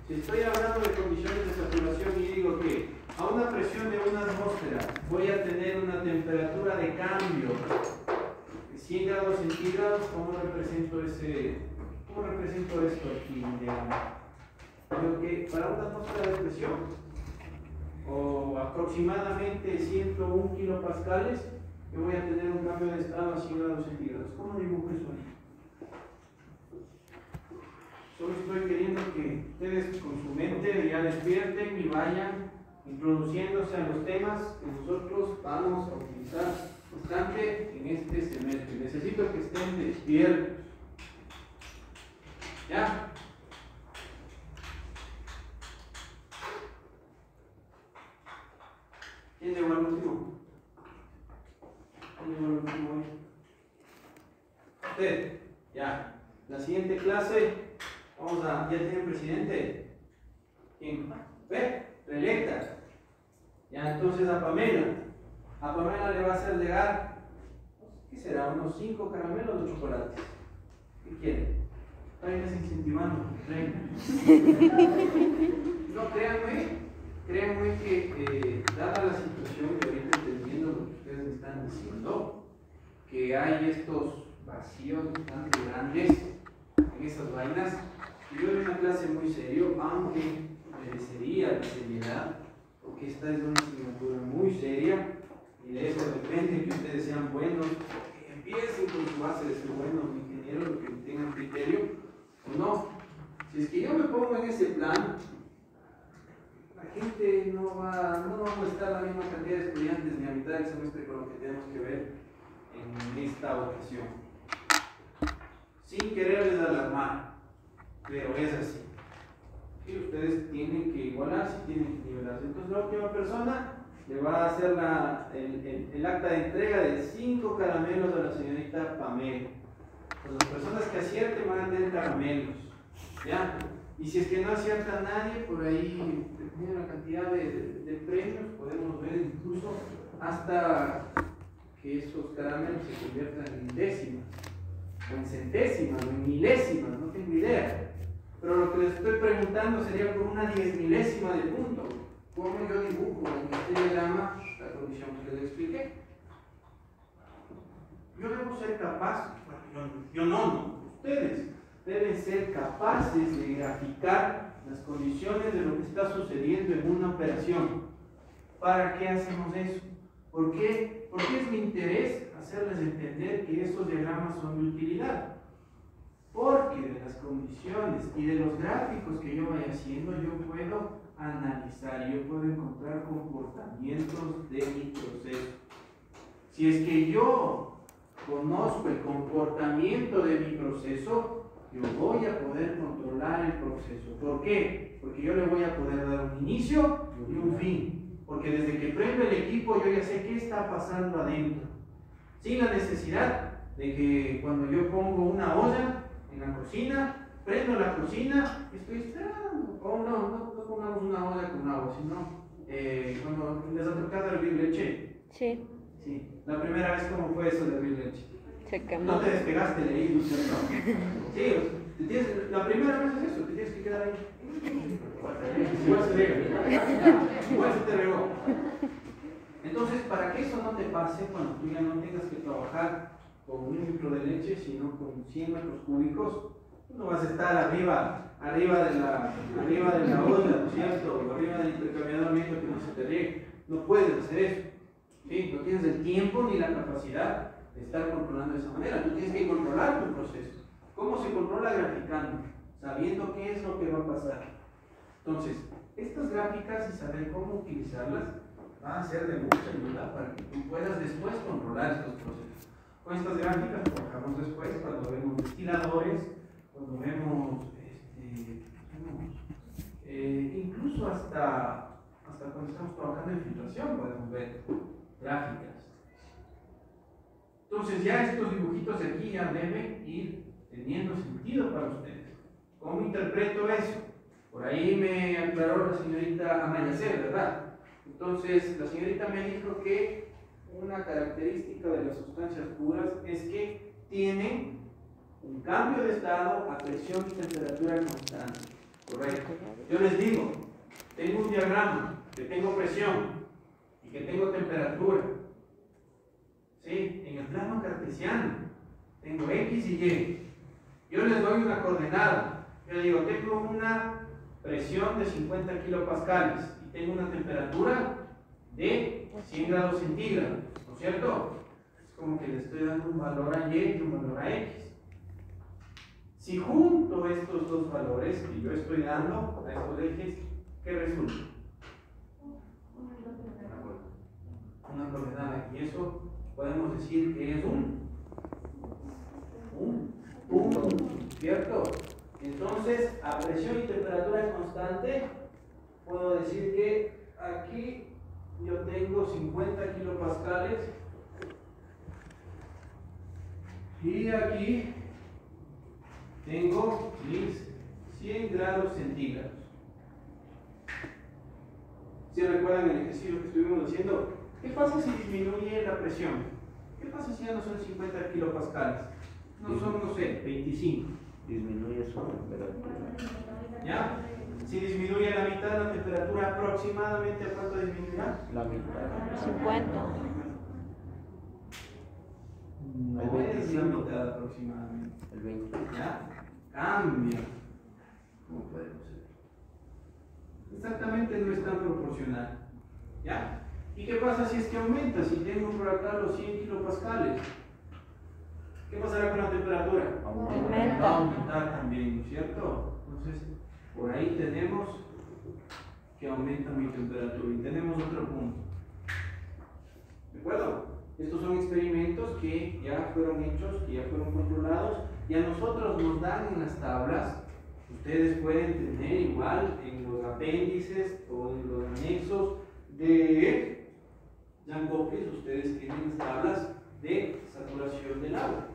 Si estoy hablando de condiciones de saturación y digo que a una presión de una atmósfera voy a tener una temperatura de cambio de 100 grados centígrados, ¿cómo represento esto aquí? Creo que para una atmósfera de presión o aproximadamente 101 kilopascales, yo voy a tener un cambio de estado a 100 grados centígrados. ¿Cómo dibujo eso ahí? Solo estoy queriendo que ustedes con su mente ya despierten y vayan introduciéndose a los temas que nosotros vamos a utilizar bastante en este semestre. Necesito que estén despiertos. ¿Ya? ¿Quién llegó al último? ¿Quién llegó al último hoy? Usted. Ya. La siguiente clase, ¿ya tienen presidente? ¿Quién? ¿Ve? Reelecta. Ya, entonces a Pamela le va a hacer llegar, ¿qué será? Unos 5 caramelos de chocolates. ¿Qué quiere? Vayan incentivando, no, créanme que dada la situación que ahorita entendiendo lo que ustedes me están diciendo, que hay estos vacíos bastante grandes en esas vainas, yo doy una clase muy serio, aunque merecería la seriedad, porque esta es una asignatura muy seria y de eso depende que ustedes sean buenos, que empiecen con su base de ser buenos ingenieros, que tengan criterio o no. Si es que yo me pongo en ese plan, la gente no va a estar la misma cantidad de estudiantes ni a mitad del semestre con lo que tenemos que ver en esta ocasión. Sin quererles alarmar, pero es así. Y ustedes tienen que igualarse, tienen que nivelarse. Entonces la última persona le va a hacer el acta de entrega de 5 caramelos a la señorita Pamela. Pues las personas que acierten van a tener caramelos, ¿ya? Y si es que no acierta nadie, por ahí, dependiendo de la cantidad de premios, podemos ver incluso hasta que esos caramelos se conviertan en décimas, o en centésimas, o en milésimas, no tengo idea. Pero lo que les estoy preguntando sería por una 10.000ª de punto. ¿Cómo yo dibujo en este diagrama la condición que les expliqué? capaz, bueno, yo no, ustedes deben ser capaces de graficar las condiciones de lo que está sucediendo en una operación. ¿Para qué hacemos eso? ¿Por qué? Porque es mi interés hacerles entender que estos diagramas son de utilidad. Porque de las condiciones y de los gráficos que yo vaya haciendo, yo puedo analizar, yo puedo encontrar comportamientos de mi proceso. Si es que yo conozco el comportamiento de mi proceso, yo voy a poder controlar el proceso. ¿Por qué? Porque yo le voy a poder dar un inicio y un fin. Porque desde que prendo el equipo yo ya sé qué está pasando adentro. Sin la necesidad de que cuando yo pongo una olla en la cocina, prendo la cocina y estoy esperando. O no pongamos una olla con agua, sino cuando les ha tocado hervir leche. Sí. Sí. La primera vez, ¿cómo fue eso de hervir leche? Se quemó. No te despegaste de ahí, ¿cierto? Sí, la primera vez es eso, te tienes que quedar ahí. Igual se rega, igual se te regó. Entonces, para que eso no te pase, cuando tú ya no tengas que trabajar con 1 litro de leche, sino con 100 metros cúbicos, tú no vas a estar arriba de la olla, ¿no es cierto? O arriba del intercambiador viendo que no se te riegue. No puedes hacer eso. ¿Sí? No tienes el tiempo ni la capacidad de estar controlando de esa manera. Tú tienes que controlar tu proceso. ¿Cómo se controla? Graficando, sabiendo qué es lo que va a pasar. Entonces, estas gráficas y saber cómo utilizarlas van a ser de mucha ayuda para que tú puedas después controlar estos procesos. Con estas gráficas trabajamos después cuando vemos destiladores, cuando vemos incluso hasta cuando estamos trabajando en filtración podemos ver gráficas. Entonces ya estos dibujitos de aquí ya deben ir teniendo sentido para ustedes. ¿Cómo interpreto eso? Por ahí me aclaró la señorita Amayacer, ¿verdad? Entonces la señorita me dijo que una característica de las sustancias puras es que tienen un cambio de estado a presión y temperatura constante. Correcto. Yo les digo, tengo un diagrama que tengo presión y que tengo temperatura. ¿Sí? En el plano cartesiano tengo X y Y. Yo les doy una coordenada. Yo digo, tengo una presión de 50 kilopascales y tengo una temperatura de 100 grados centígrados, ¿no es cierto? Es como que le estoy dando un valor a Y y un valor a X. Si junto estos dos valores que yo estoy dando a estos ejes, ¿qué resulta? Una coordenada. Y eso podemos decir que es un punto, ¿cierto? Entonces, a presión y temperatura constante, puedo decir que aquí yo tengo 50 kilopascales y aquí tengo mis 100 grados centígrados. ¿Sí recuerdan el ejercicio que estuvimos haciendo? ¿Qué pasa si disminuye la presión? ¿Qué pasa si ya no son 50 kilopascales? No son, no sé, 25. Disminuye su temperatura. ¿Ya? Si disminuye la mitad de la temperatura, aproximadamente, ¿a cuánto disminuirá? La mitad. 50. No es la mitad aproximadamente. El 20. ¿Ya? Cambia. ¿Cómo podemos ser? Exactamente no es tan proporcional. ¿Ya? ¿Y qué pasa si es que aumenta? Si tengo por acá los 100 kilopascales, ¿qué pasará con la temperatura? Va a aumentar también, ¿no es cierto? Entonces, por ahí tenemos que aumenta mi temperatura y tenemos otro punto. ¿De acuerdo? Estos son experimentos que ya fueron hechos, que ya fueron controlados y a nosotros nos dan en las tablas. Ustedes pueden tener igual en los apéndices o en los anexos de Jan Goplis, ustedes tienen tablas de saturación del agua,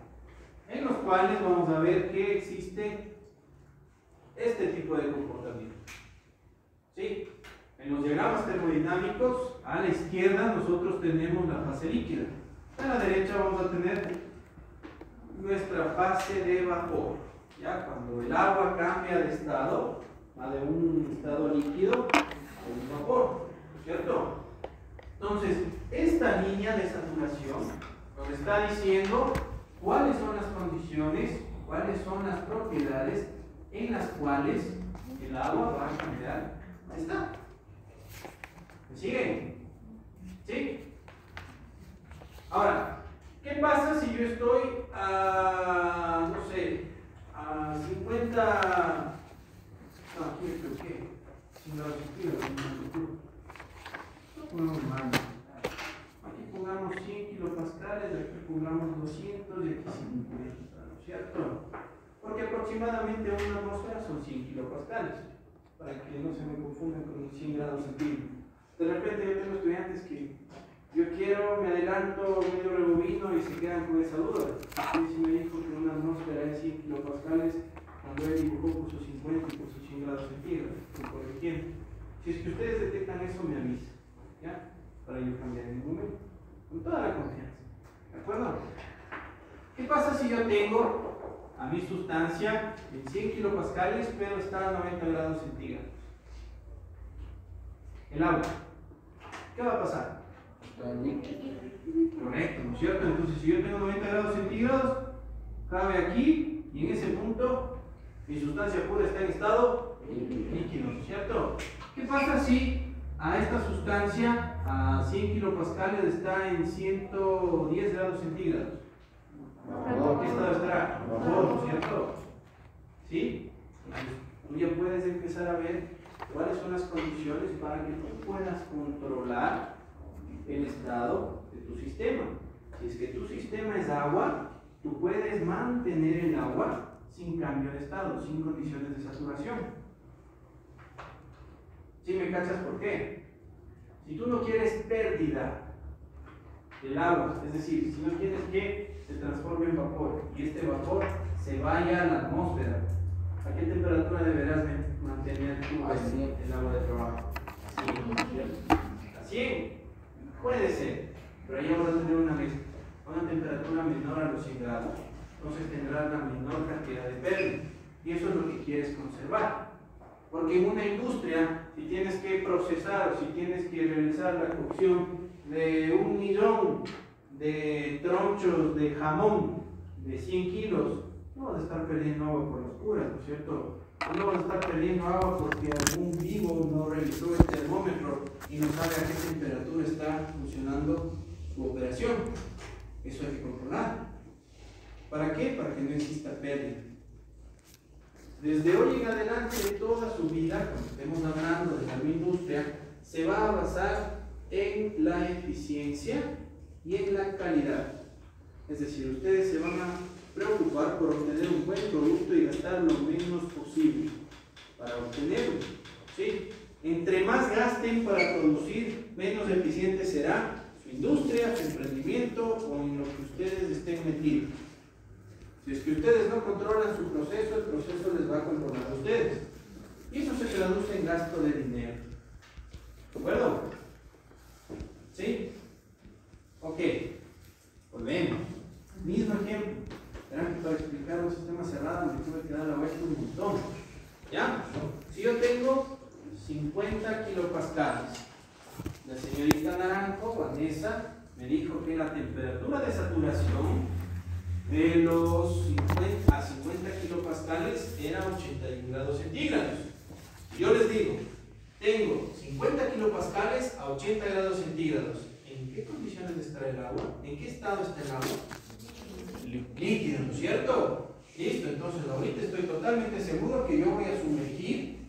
en los cuales vamos a ver que existe este tipo de comportamiento. ¿Sí? En los diagramas termodinámicos, a la izquierda nosotros tenemos la fase líquida. A la derecha vamos a tener nuestra fase de vapor. Ya cuando el agua cambia de estado, va de un estado líquido a un vapor, ¿cierto? Entonces, esta línea de saturación nos está diciendo cuáles son las condiciones, cuáles son las propiedades en las cuales el agua va a cambiar de estado. ¿Me siguen? ¿Sí? Ahora, ¿qué pasa si yo estoy a, no sé, a 50... No, aquí me equivoqué. 100 grados centígrados. Pongamos mal. Aquí pongamos 100 kilopascales, aquí pongamos 200 y aquí 50, ¿no es cierto? Porque aproximadamente una atmósfera son 100 kilopascales, para que no se me confundan con los 100 grados centígrados. De repente yo tengo estudiantes que yo quiero, me adelanto, medio rebobino y se quedan con esa duda. Y si me dijo que una atmósfera es 100 kilopascales, cuando él dibujó puso 50 y puso 100 grados centígrados, por corrigiendo. Si es que ustedes detectan eso, me avisan, ¿ya? Para yo cambiar en el momento, con toda la confianza, ¿de acuerdo? ¿Qué pasa si yo tengo a mi sustancia en 100 kilopascales, pero está a 90 grados centígrados? El agua, ¿qué va a pasar? Correcto, ¿no es cierto? Entonces, si yo tengo 90 grados centígrados, cabe aquí y en ese punto mi sustancia pura está en estado líquido, ¿no es cierto? ¿Qué pasa si a esta sustancia a 100 kilopascales está en 110 grados centígrados? ¿Qué estado estará? ¿No es cierto? ¿Sí? Entonces, tú ya puedes empezar a ver cuáles son las condiciones para que tú puedas controlar el estado de tu sistema. Si es que tu sistema es agua, tú puedes mantener el agua sin cambio de estado, sin condiciones de saturación. ¿Sí me cachas por qué? Si tú no quieres pérdida del agua, es decir, si no quieres que se transforme en vapor y este vapor se vaya a la atmósfera, ¿a qué temperatura deberás mantener tú el agua de trabajo? A 100. Puede ser, pero ahí vamos a tener una temperatura menor a los 100 grados. Entonces tendrás la menor cantidad de pérdida. Y eso es lo que quieres conservar. Porque en una industria, si tienes que procesar o si tienes que realizar la cocción de 1 millón de tronchos de jamón de 100 kilos, no vas a estar perdiendo agua por las puras, ¿no es cierto? No vas a estar perdiendo agua porque algún vivo no revisó el termómetro y no sabe a qué temperatura está funcionando su operación. Eso hay que controlar. ¿Para qué? Para que no exista pérdida. Desde hoy en adelante, de toda su vida, cuando estemos hablando de la industria, se va a basar en la eficiencia y en la calidad. Es decir, ustedes se van a preocupar por obtener un buen producto y gastar lo menos posible para obtenerlo. ¿Sí? Entre más gasten para producir, menos eficiente será su industria, su emprendimiento o en lo que ustedes estén metidos. Si es que ustedes no controlan su proceso, el proceso les va a controlar a ustedes. Y eso se traduce en gasto de dinero. ¿De acuerdo? ¿Sí? Ok. Volvemos. Mismo ejemplo. Verán que para explicar un sistema cerrado me tuve que dar la vuelta un montón. ¿Ya? Si yo tengo 50 kilopascales, la señorita Naranjo, Vanessa, me dijo que la temperatura de saturación de los 50 a 50 kilopascales era 81 grados centígrados. Yo les digo, tengo 50 kilopascales a 80 grados centígrados. ¿En qué condiciones está el agua? ¿En qué estado está el agua? Líquido, ¿no es cierto? Listo, entonces ahorita estoy totalmente seguro que yo voy a sumergir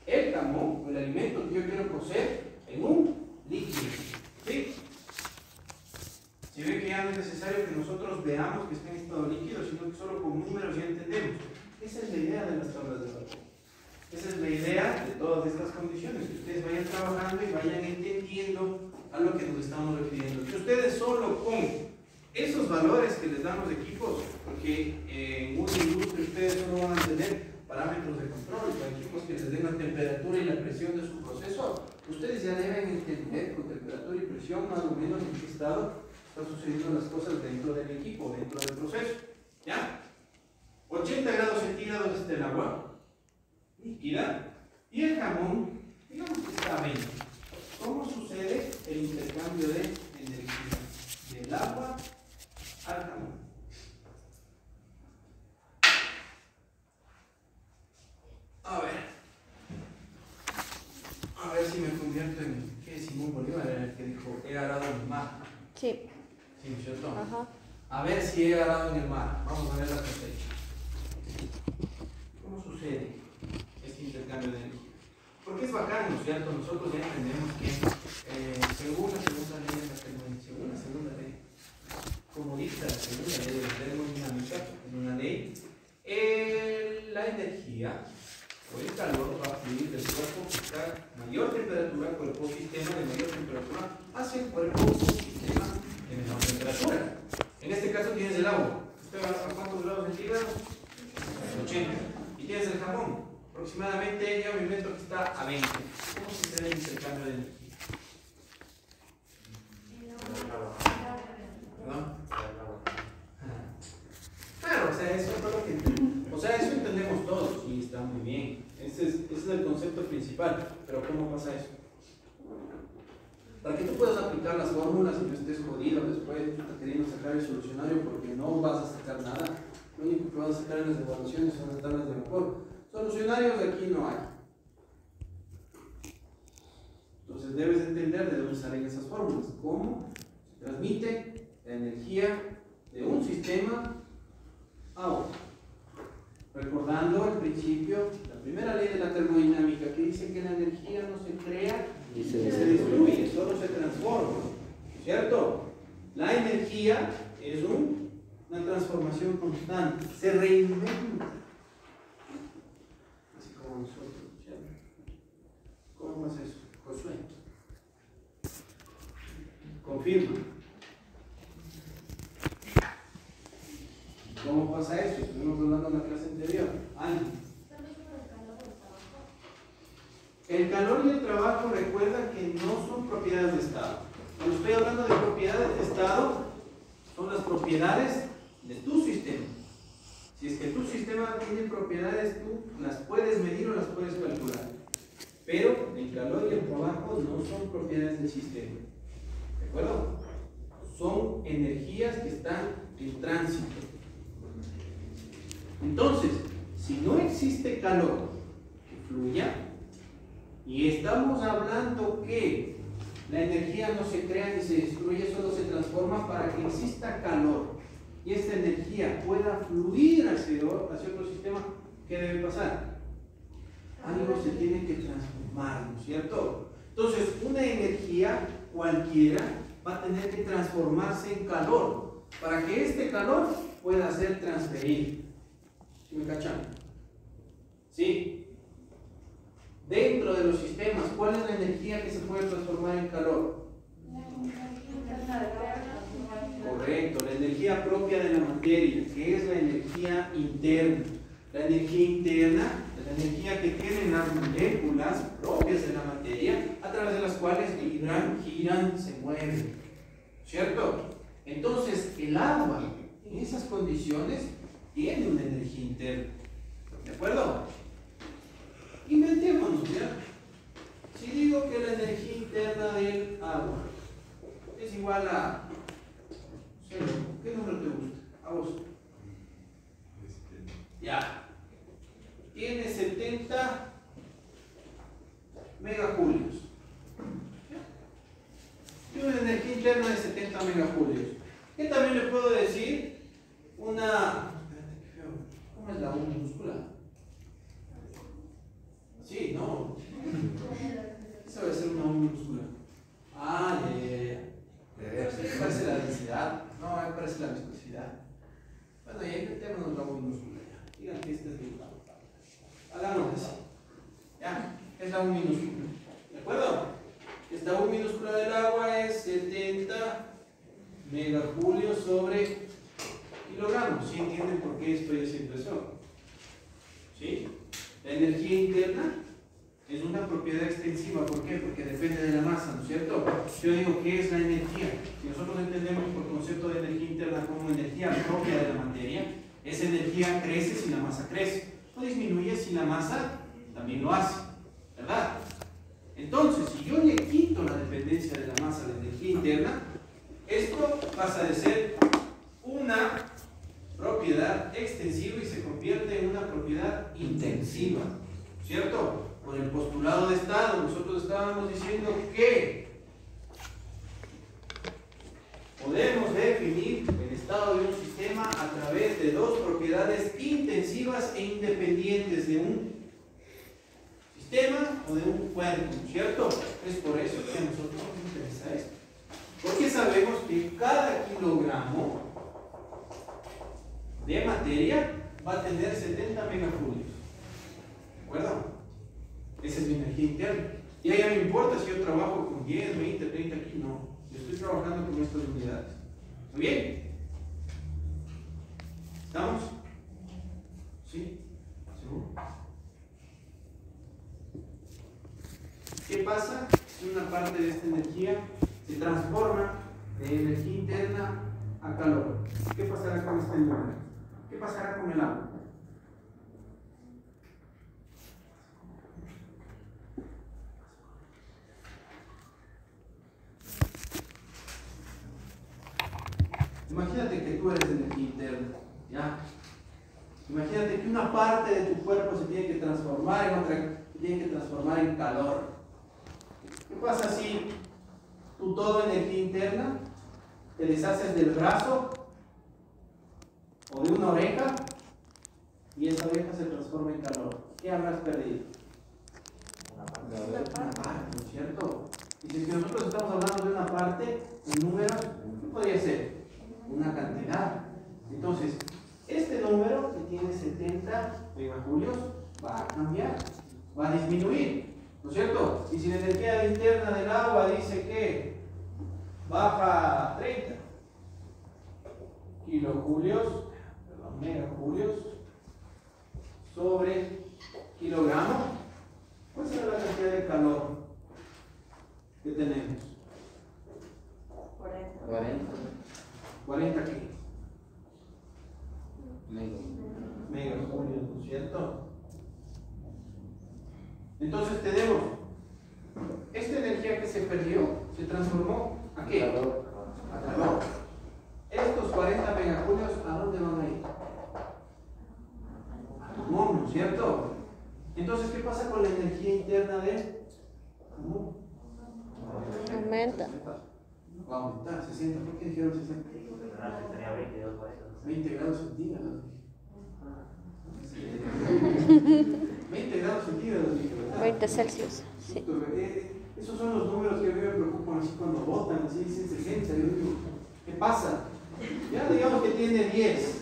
el jamón, el alimento que yo quiero cocer, en un líquido. ¿Sí? Si ven que ya no es necesario que nosotros veamos que está en estado líquido, sino que solo con números ya entendemos. Esa es la idea de las tablas de vapor. Esa es la idea de todas estas condiciones, que ustedes vayan trabajando y vayan entendiendo a lo que nos estamos refiriendo. Que ustedes solo con esos valores que les dan los equipos, porque en una industria ustedes solo van a tener parámetros de control, para equipos que les den la temperatura y la presión de su proceso, ustedes ya deben entender con temperatura y presión más o menos en qué estado están sucediendo las cosas dentro del equipo, dentro del proceso. ¿Ya? 80 grados centígrados está el agua líquida y el jamón, digamos que está a 20. ¿Cómo sucede el intercambio de energía del agua al jamón? Sí. Sí, ¿cierto? Ajá. A ver si he agarrado en el mar. Vamos a ver la cosecha. ¿Cómo sucede este intercambio de energía? Porque es bacán, ¿no es cierto? Nosotros ya entendemos que según la segunda ley de la termodinámica, según la segunda ley, como dicta la segunda ley de la termodinámica, es una ley, la energía o el calor va a fluir del cuerpo que está a mayor temperatura, cuerpo o sistema de mayor temperatura, hacia el cuerpo o sistema de menor temperatura. En este caso tienes el agua. ¿Usted va a cuántos grados centígrados? 80. Y tienes el jabón. Aproximadamente, ya me invento que está a 20. ¿Cómo sucede el intercambio de energía? ¿Perdón? Claro, o sea, eso es lo que entendemos. O sea, eso entendemos todos y está muy bien. Ese es el concepto principal. Pero ¿cómo pasa eso? Para que tú puedas aplicar las fórmulas y no estés jodido después queriendo sacar el solucionario porque no vas a sacar nada. Lo único que vas a sacar en las evaluaciones son las tablas de vapor. Solucionarios aquí no hay. Entonces debes entender de dónde salen esas fórmulas. Cómo se transmite la energía de un sistema a otro. Recordando el principio, la primera ley de la termodinámica que dice que la energía no se crea ni se destruye, solo se transforma. ¿Cierto? La energía es una transformación constante, se reinventa. Así como nosotros, ¿cierto? ¿Cómo pasa eso? Josué. Confirma. ¿Cómo pasa eso? Estuvimos hablando en la clase anterior. Ángel. El calor y el trabajo, recuerda que no son propiedades de estado. Cuando estoy hablando de propiedades de estado, son las propiedades de tu sistema. Si es que tu sistema tiene propiedades, tú las puedes medir o las puedes calcular. Pero el calor y el trabajo no son propiedades del sistema. ¿De acuerdo? Son energías que están en tránsito. Entonces, si no existe calor que fluya, y estamos hablando que la energía no se crea ni se destruye, solo se transforma para que exista calor y esta energía pueda fluir hacia otro sistema, ¿qué debe pasar? Algo se tiene que transformar, ¿no es cierto? Entonces, una energía cualquiera va a tener que transformarse en calor para que este calor pueda ser transferido. ¿Sí me cachan? ¿Sí? Dentro de los sistemas, ¿cuál es la energía que se puede transformar en calor? Correcto, la energía propia de la materia, que es la energía interna. La energía interna es la energía que tienen las moléculas propias de la materia, a través de las cuales giran, se mueven. ¿Cierto? Entonces, el agua, en esas condiciones, tiene una energía interna. ¿De acuerdo? Inventémonos, ¿ya? Si digo que la energía interna del agua es igual a 0, ¿qué número te gusta? A vos. Ya. Tiene 70 megajulios. Tiene una energía interna de 70 megajulios. ¿Qué también le puedo decir? ¿Cómo es la U minúscula? Sí, no. Eso debe ser una U minúscula. Ah, ya. Parece la densidad. No, me parece la viscosidad. Bueno, ya inventémonos la U minúscula. Digan que este es el lado. Hagamos así. Ya, es la U minúscula. ¿De acuerdo? Esta U minúscula del agua es 70 megajulios sobre kilogramos. ¿Sí entienden por qué estoy haciendo eso? ¿Sí? La energía interna es una propiedad extensiva. ¿Por qué? Porque depende de la masa, ¿no es cierto? Yo digo, ¿qué es la energía? Si nosotros entendemos por concepto de energía interna como energía propia de la materia, esa energía crece si la masa crece, o disminuye si la masa también lo hace, ¿verdad? Entonces, si yo le quito la dependencia de la masa a la energía interna, esto pasa de ser una propiedad extensiva y se convierte en una propiedad intensiva, ¿cierto? Por el postulado de estado, nosotros estábamos diciendo que medir el estado de un sistema a través de dos propiedades intensivas e independientes de un sistema o de un cuerpo, ¿cierto? Es por eso que a nosotros nos interesa esto. Porque sabemos que cada kilogramo de materia va a tener 70 megajulios. ¿De acuerdo? Esa es mi energía interna. Y ahí ya me importa si yo trabajo con 10, 20, 30 aquí, no. Yo estoy trabajando con estas unidades. ¿Está bien? ¿Estamos? ¿Sí? ¿Seguro? ¿Qué pasa si una parte de esta energía se transforma de energía interna a calor? ¿Qué pasará con este número? ¿Qué pasará con el agua? Imagínate que tú eres de energía interna, ¿ya? Imagínate que una parte de tu cuerpo se tiene que transformar en otra, se tiene que transformar en calor. ¿Qué pasa si tú todo energía interna te deshaces del brazo o de una oreja y esa oreja se transforma en calor? ¿Qué habrás perdido? Una parte, ¿no es cierto? Y si nosotros estamos hablando de una parte, un número, ¿qué podría ser? Una cantidad. Entonces, este número que tiene 70 megajulios va a cambiar, va a disminuir, ¿no es cierto? Y si la energía interna del agua dice que baja a 30 megajulios sobre kilogramo, ¿cuál será la cantidad de calor que tenemos? 40 qué? Megajulios, ¿no es cierto? Entonces tenemos esta energía que se perdió, se transformó ¿a qué? A calor. Estos 40 megajulios, ¿a dónde van a ir? Al pulmón, ¿no es cierto? Entonces, ¿qué pasa con la energía interna del pulmón? Aumenta. Va a aumentar, 60. ¿Por qué dijeron 60? 20 grados centígrados. 20 grados centígrados, ¿verdad? 20 Celsius. Sí. Esos son los números que a mí me preocupan así cuando votan, así dicen 60. Yo digo, ¿qué pasa? Ya digamos que tiene 10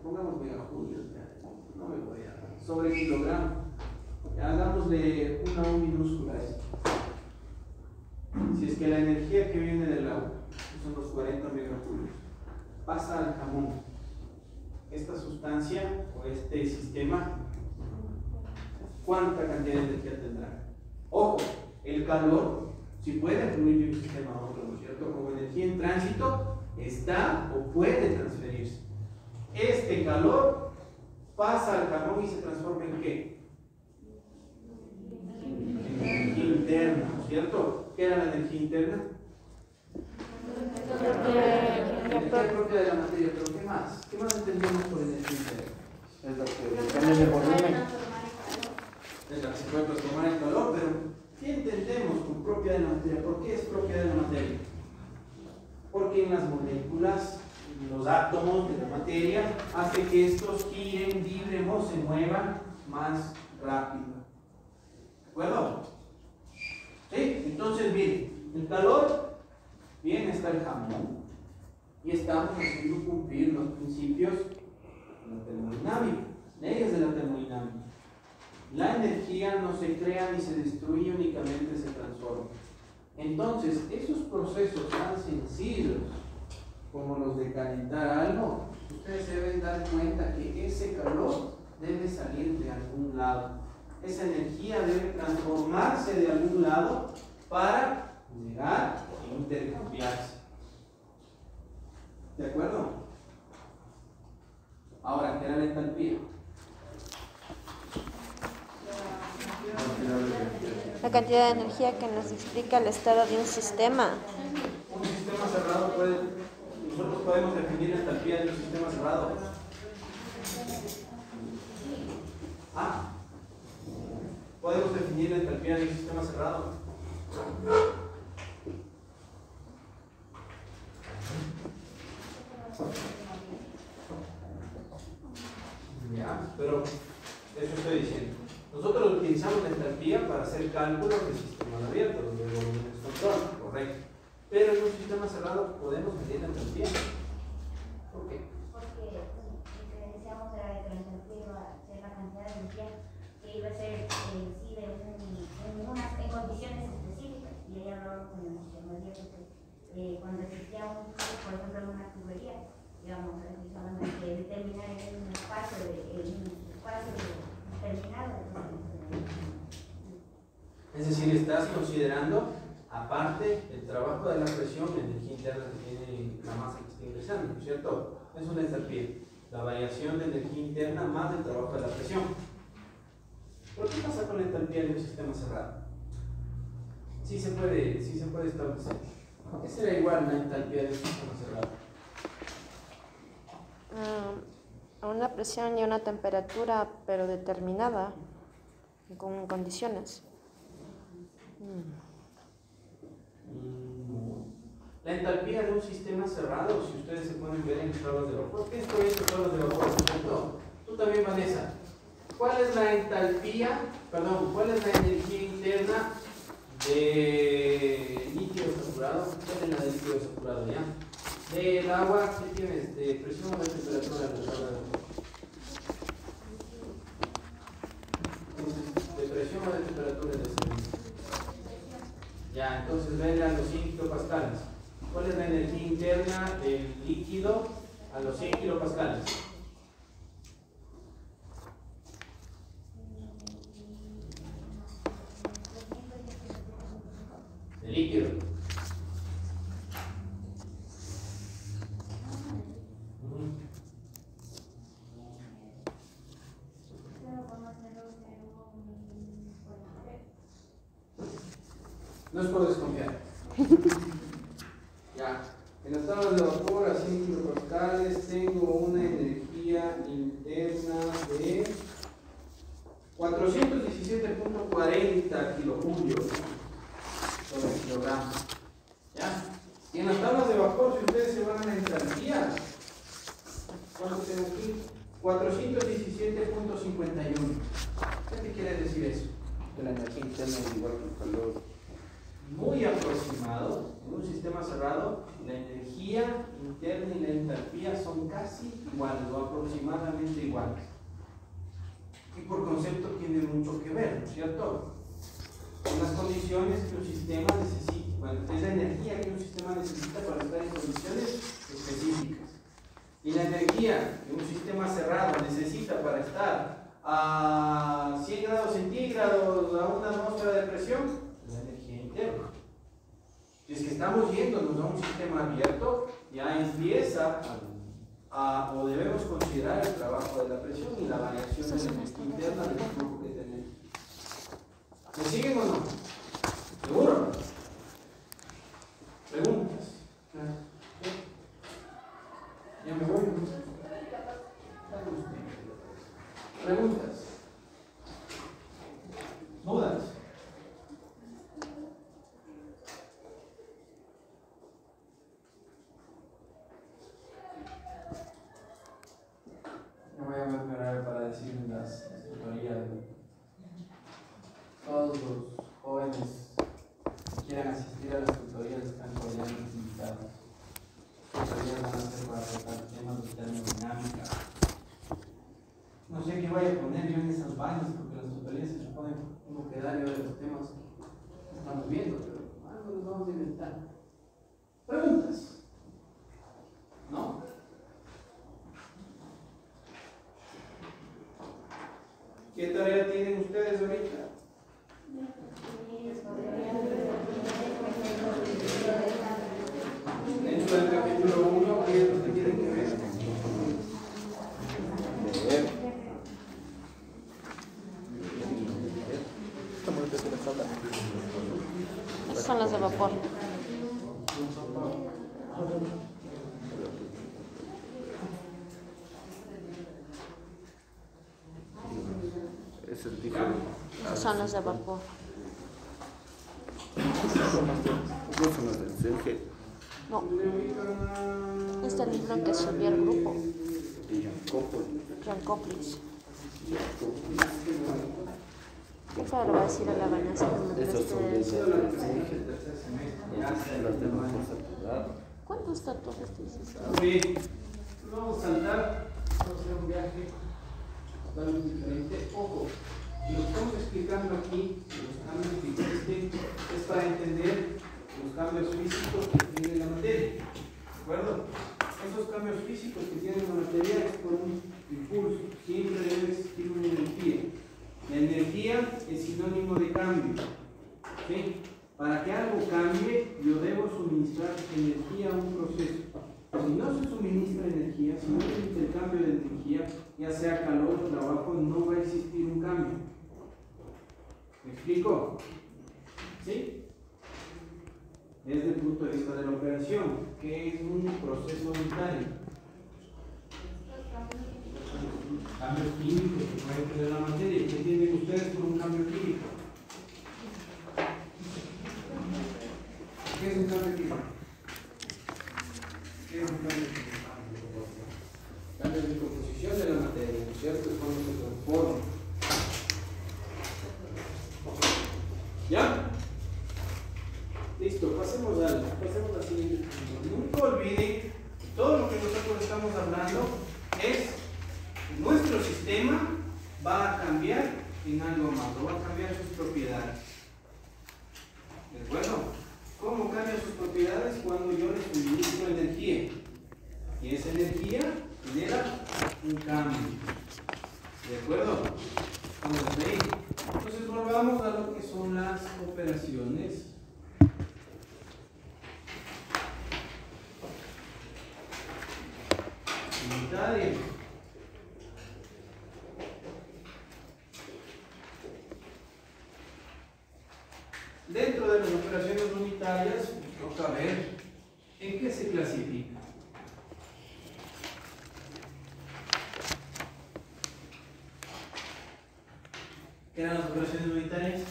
pongamos megajulios, no me voy a, sobre kilogramo. Ya hagámosle una U minúscula a esto. Si es que la energía que viene del agua, que son los 40 megajulios, pasa al jamón, esta sustancia o este sistema, ¿cuánta cantidad de energía tendrá? Ojo, el calor, si puede fluir de un sistema a otro, ¿no es cierto? Como energía en tránsito, está o puede transferirse. Este calor pasa al jamón y se transforma en ¿qué? En energía interna, ¿no es cierto? ¿Qué era la energía interna? Energía propia de la materia, pero ¿qué más? ¿Qué más entendemos por energía interna? Es lo que cambia de volumen. Es la que se puede transformar en calor, pero ¿qué entendemos por propia de la materia? ¿Por qué es propia de la materia? Porque en las moléculas, en los átomos de la materia, hace que estos giren, vibren o se muevan más rápido. ¿De acuerdo? ¿Sí? Entonces, miren, el calor, bien, está el jamón. Y estamos haciendo cumplir los principios de la termodinámica, leyes de la termodinámica. La energía no se crea ni se destruye, únicamente se transforma. Entonces, esos procesos tan sencillos como los de calentar algo, ustedes se deben dar cuenta que ese calor debe salir de algún lado. Esa energía debe transformarse de algún lado para llegar e intercambiarse. ¿De acuerdo? Ahora, ¿qué era la entalpía? La cantidad de energía que nos explica el estado de un sistema. Un sistema cerrado nosotros podemos definir la entalpía de un sistema cerrado. Podemos definir la entalpía de un sistema cerrado. para hacer cálculos de sistemas abiertos, donde el volumen es control, correcto. Pero en un sistema cerrado podemos medir la entropía. ¿Por qué? Porque lo que decíamos era de que la entropía iba a ser la cantidad de energía que iba a ser sí, en condiciones específicas. Y ahí hablábamos en el sistema abierto que cuando existía un, por ejemplo, en una tubería, digamos, solamente determinar en un espacio determinado. Es decir, estás considerando, aparte del trabajo de la presión, la energía interna que tiene la masa que está ingresando, ¿cierto? Es una entropía, la variación de energía interna más el trabajo de la presión. ¿Pero qué pasa con la entropía en un sistema cerrado? Sí se puede establecer. ¿Qué será igual la entropía de un sistema cerrado? A una presión y a una temperatura, pero determinada, con condiciones. La entalpía de un sistema cerrado, si ustedes se pueden ver en tablas de vapor, ¿qué es tablas de vapor? ¿Cierto? Tú también, Vanessa. ¿Cuál es la entalpía, cuál es la energía interna de líquido saturado? ¿Cuál es la de líquido saturado ya? Del agua, ¿qué tienes? ¿De presión o de temperatura de la tabla de vapor? ¿De presión o de temperatura de ese? Ya, entonces ven a los 100 kilopascales. ¿Cuál es la energía interna del líquido a los 100 kilopascales? El líquido. No es por desconfiar. Ya, en las tablas de vapor a 100 kilopascales tengo una energía interna de 417.40 kilojulios sobre kilogramo. ¿Ya? Y en las tablas de vapor, si ustedes se van a la entalpía, ¿cuánto tengo aquí? 417.51. ¿Qué quiere decir eso? Que la energía interna es igual que el calor. Muy aproximado, en un sistema cerrado, la energía interna y la entalpía son casi iguales o aproximadamente iguales. Y por concepto tiene mucho que ver, ¿no es cierto? Son las condiciones que un sistema necesita, bueno, es la energía que un sistema necesita para estar en condiciones específicas. Y la energía que un sistema cerrado necesita para estar a 100 grados centígrados, a una atmósfera de presión, la energía interna. Si es que estamos yéndonos a un sistema abierto, ya empieza o debemos considerar el trabajo de la presión y la variación de la energía interna del flujo que tenemos. ¿Me siguen o no? ¿Seguro? ¿Preguntas? Ya me voy. ¿Preguntas? ¿Dudas? Me voy a preparar para decirles las tutorías. Todos los jóvenes que quieran asistir a las tutorías están cordialmente invitados. Las tutorías van a ser para tratar temas de termodinámica. No sé qué vaya a poner yo en esas vainas, porque las tutorías se supone que tengo que dar yo de los temas que estamos viendo, pero algo nos vamos a inventar. ¿Preguntas? ¿No? ¿Qué tarea tienen ustedes ahorita? Dentro del capítulo 1, ¿qué es lo que tienen que ver? Son las de vapor. Son las de vapor. ¿No son las del CNG? No. Este libro que subió el grupo. Y Rancópolis. Rancópolis. Eso lo va a decir a la Vanessa. Estos son de Sí, la enseñanza del tercer semestre. Ya se los temas de saturados. ¿Cuántos tatuajes tienes? Bien, vamos a saltar, vamos a hacer un viaje totalmente diferente. Ojo, lo que estamos explicando aquí, los cambios que existen, es para entender los cambios físicos que tiene la materia. ¿De acuerdo? Esos cambios físicos que tiene la materia es por un impulso. Siempre debe existir una energía. La energía es sinónimo de cambio. ¿Sí? Para que algo cambie, yo debo suministrar energía a un proceso. Si no se suministra energía, si no hay intercambio de energía, ya sea calor o trabajo, no va a existir un cambio. ¿Me explico? ¿Sí? Desde el punto de vista de la operación, que es un proceso unitario. Cambios químicos que puede tener la materia. ¿Qué entienden ustedes por un cambio químico? ¿Qué es un cambio químico? ¿Qué es un cambio químico? Cambio de composición de la materia, ¿no es cierto? Es cuando se transforma. ¿Ya? Listo, pasemos a la siguiente. Nunca olviden, todo lo que nosotros estamos hablando es nuestro sistema va a cambiar en algo más, o va a cambiar sus propiedades. ¿De acuerdo? ¿Cómo cambia sus propiedades? Cuando yo le suministro energía. Y esa energía genera un cambio. ¿De acuerdo? Vamos a ahí. Entonces volvamos a lo que son las operaciones. Unitarias. Dentro de las operaciones unitarias, toca ver en qué se clasifica. ¿Qué eran las operaciones unitarias?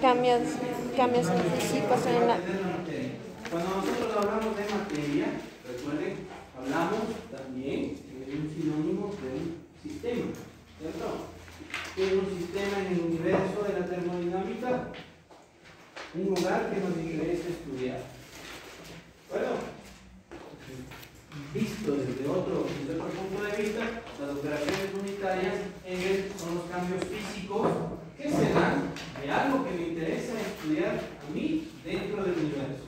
Cambios físicos en la... Cuando nosotros hablamos de materia, recuerden, hablamos también de un sinónimo de un sistema, ¿cierto? ¿Qué es un sistema en el universo de la termodinámica? Un lugar que nos interesa estudiar. Bueno, visto desde otro punto de vista, las operaciones unitarias son los cambios físicos que se dan de algo que me interesa estudiar a mí dentro del universo.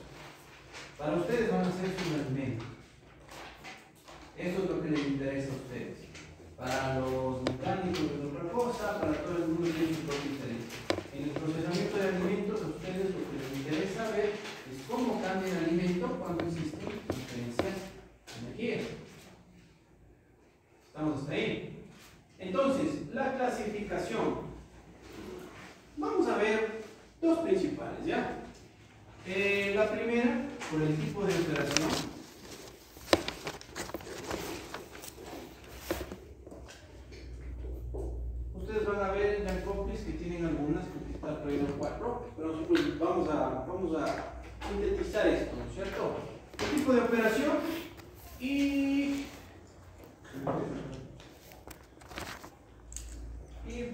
Para ustedes van a ser fundamentos. Eso es lo que les interesa a ustedes. Para los mecánicos es otra cosa, para todo el mundo tiene su propio interés. En el procesamiento de alimentos, a ustedes lo que les interesa ver es cómo cambia el alimento cuando existen diferencias de energía. ¿Estamos hasta ahí? Entonces, la clasificación. Vamos a ver dos principales, ¿ya? La primera, por el tipo de operación. Ustedes van a ver en Jacobis que tienen algunas que están traídas 4, pero nosotros vamos a sintetizar esto, ¿no es cierto? El tipo de operación y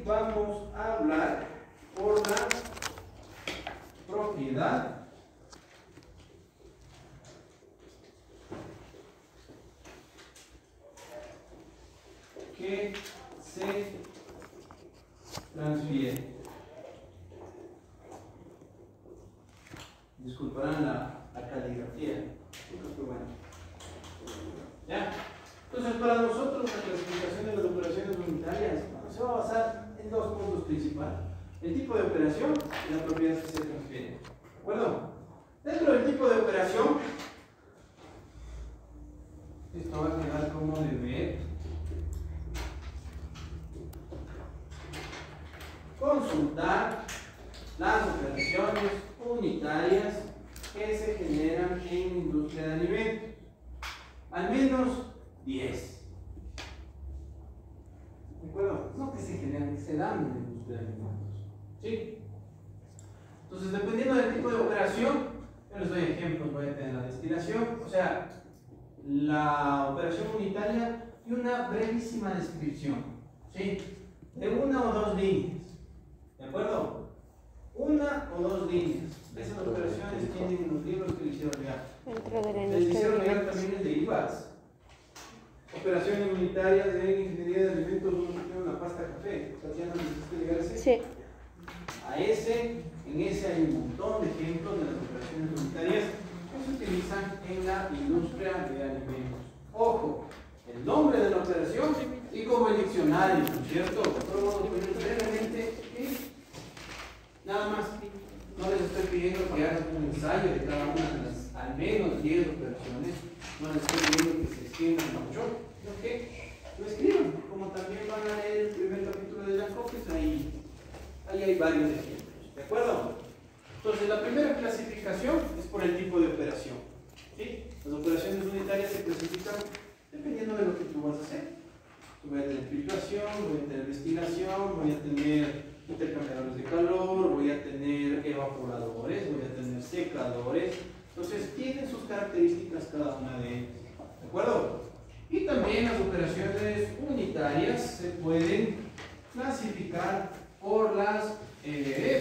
vamos a hablar por la propiedad que se transfiere. Disculparán la caligrafía. ¿Ya? Entonces, para nosotros la clasificación de las operaciones unitarias se va a basar en dos puntos principales: el tipo de operación y la propiedad que se transfiere. ¿De acuerdo? Dentro del tipo de operación, esto va a quedar como de ver. Consultar las operaciones unitarias que se generan en la industria de alimentos. Al menos 10. ¿De acuerdo? No que se generan, que se dan en la industria de alimentos. ¿Sí? Entonces, dependiendo del tipo de operación, yo les doy ejemplos, voy a tener la destilación, o sea, la operación unitaria y una brevísima descripción. ¿Sí? De una o dos líneas. ¿De acuerdo? Una o dos líneas. Esas operaciones tienen los libros que le hicieron llegar. Dentro de la Les industria hicieron de llegar alimentos. también el de IVAs. Operaciones unitarias de ingeniería de alimentos, uno tiene una pasta café. ¿Tatiana, necesita llegar a ese? Sí. En ese hay un montón de ejemplos de las operaciones unitarias que se utilizan en la industria de alimentos. Ojo, el nombre de la operación y como el diccionario, ¿no es cierto? Solo vamos a poner brevemente nada más. No les estoy pidiendo que hagan un ensayo de cada una de las al menos 10 operaciones. No les estoy pidiendo que se extiendan mucho, sino que lo escriban. Como también van a leer el primer capítulo de Jacob, pues ahí hay varios ejemplos. ¿De acuerdo? Entonces, la primera clasificación es por el tipo de operación. ¿Sí? Las operaciones unitarias se clasifican dependiendo de lo que tú vas a hacer. Voy a tener filtración, voy a tener destilación, voy a tener intercambiadores de calor, voy a tener evaporadores, voy a tener secadores. Entonces, tienen sus características cada una de ellas. ¿De acuerdo? Y también las operaciones unitarias se pueden clasificar por las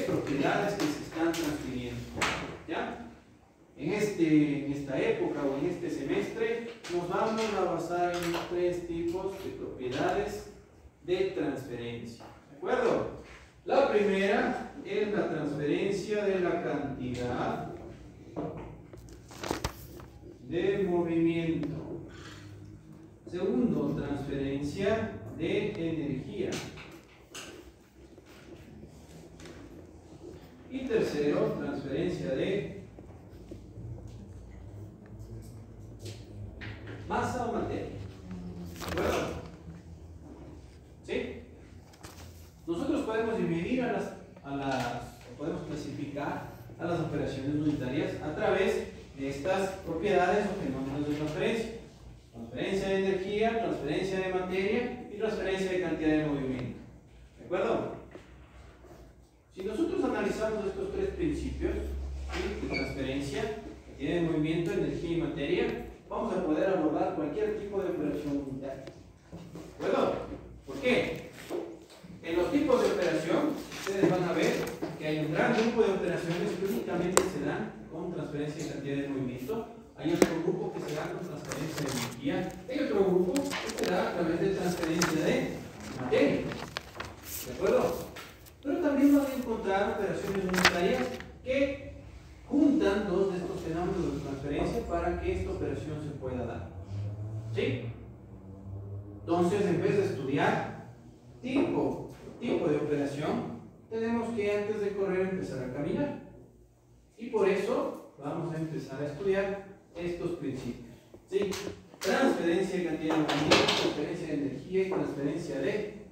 propiedades que se están transfiriendo. ¿Ya? En esta época o en este semestre nos vamos a basar en 3 tipos de propiedades de transferencia. ¿De acuerdo? La primera es la transferencia de la cantidad de movimiento. Segundo, transferencia de energía. Y tercero, transferencia de masa o materia. ¿De acuerdo? ¿Sí? Nosotros podemos dividir podemos clasificar a las operaciones unitarias a través de estas propiedades o fenómenos de transferencia. Transferencia de energía, transferencia de materia y transferencia de cantidad de movimiento. ¿De acuerdo? Si nosotros analizamos estos 3 principios, ¿sí?, de transferencia, cantidad de movimiento, energía y materia, vamos a poder abordar cualquier tipo de operación unitaria. ¿De acuerdo? ¿Por qué? En los tipos de operación, ustedes van a ver que hay un gran grupo de operaciones que únicamente se dan con transferencia de cantidad de movimiento. Hay otro grupo que se da con transferencia de energía. Hay otro grupo que se da a través de transferencia de materia. ¿De acuerdo? Pero también van a encontrar operaciones unitarias que juntan 2 de estos fenómenos de transferencia para que esta operación se pueda dar. ¿Sí? Entonces, en vez de estudiar tipo de operación, tenemos que antes de correr empezar a caminar. Y por eso vamos a empezar a estudiar estos principios. ¿Sí? Transferencia de cantidad de movimiento, transferencia de energía y transferencia de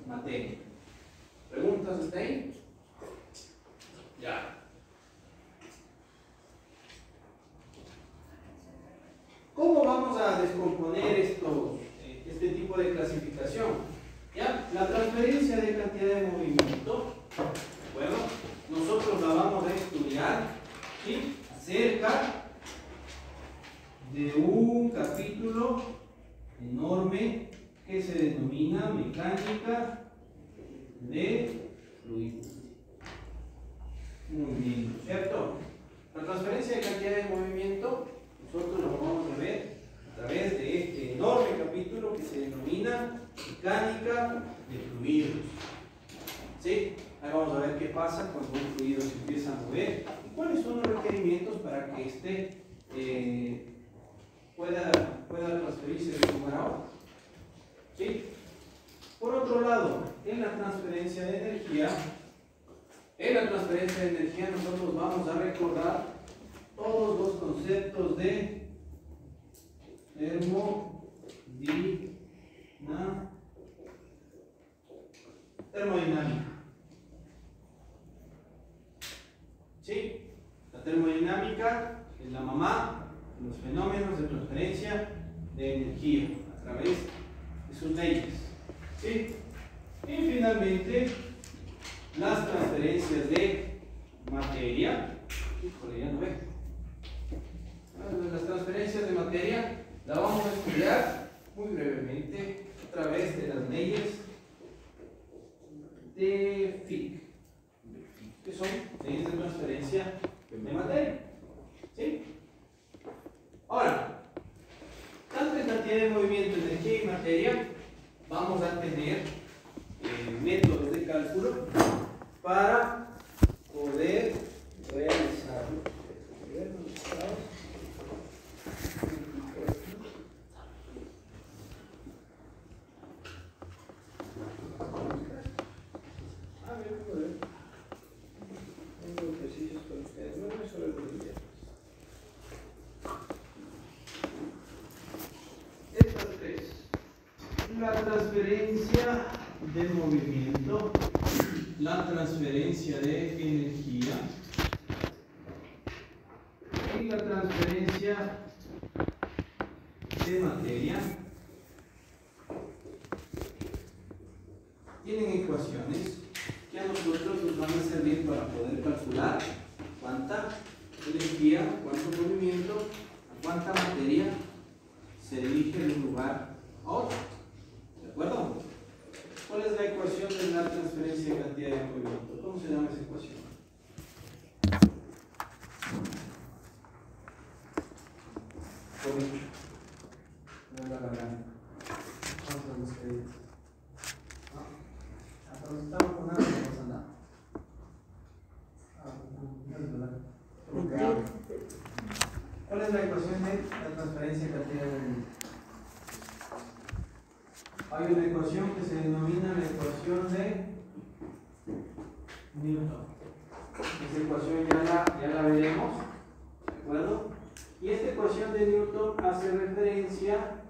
materia. ¿Preguntas hasta ahí? Ya. ¿Cómo vamos a descomponer este tipo de clasificación? ¿Ya? La transferencia de cantidad de movimiento, bueno, nosotros la vamos a estudiar, ¿sí?, acerca de un capítulo enorme que se denomina mecánica de fluidos. Muy bien, ¿cierto? La transferencia de cantidad de movimiento nosotros lo vamos a ver a través de este enorme capítulo que se denomina mecánica de fluidos. ¿Sí? Ahí vamos a ver qué pasa cuando un fluido se empieza a mover y cuáles son los requerimientos para que éste pueda transferirse de un lugar a otro. ¿Sí? Por otro lado, en la transferencia de energía, nosotros vamos a recordar todos los conceptos de termodinámica. ¿Sí? La termodinámica es la mamá de los fenómenos de transferencia de energía a través de sus leyes. ¿Sí? Y finalmente, las transferencias de materia. Híjole, ya no ve. Las transferencias de materia la vamos a estudiar muy brevemente a través de las leyes de Fick. de materia. ¿Sí? Ahora, tanto en cantidad de movimiento, energía y materia, vamos a tener métodos de cálculo para poder realizarlo. La transferencia de movimiento, la transferencia de energía y la transferencia de materia tienen ecuaciones que a nosotros nos van a servir para poder calcular cuánta energía, cuánto movimiento, cuánta materia se dirige de un lugar a otro. ¿De acuerdo? ¿Cuál es la ecuación de la transferencia de cantidad de movimiento? ¿Cómo se llama esa ecuación? Por dicho. No es la garganta. Vamos a buscar ahí. Hasta nos estamos con nada, no pasa nada. No es verdad. ¿Cuál es la ecuación de la transferencia de cantidad de movimiento? Hay una ecuación que se denomina la ecuación de Newton. Esa ecuación ya la veremos, ¿de acuerdo? Y esta ecuación de Newton hace referencia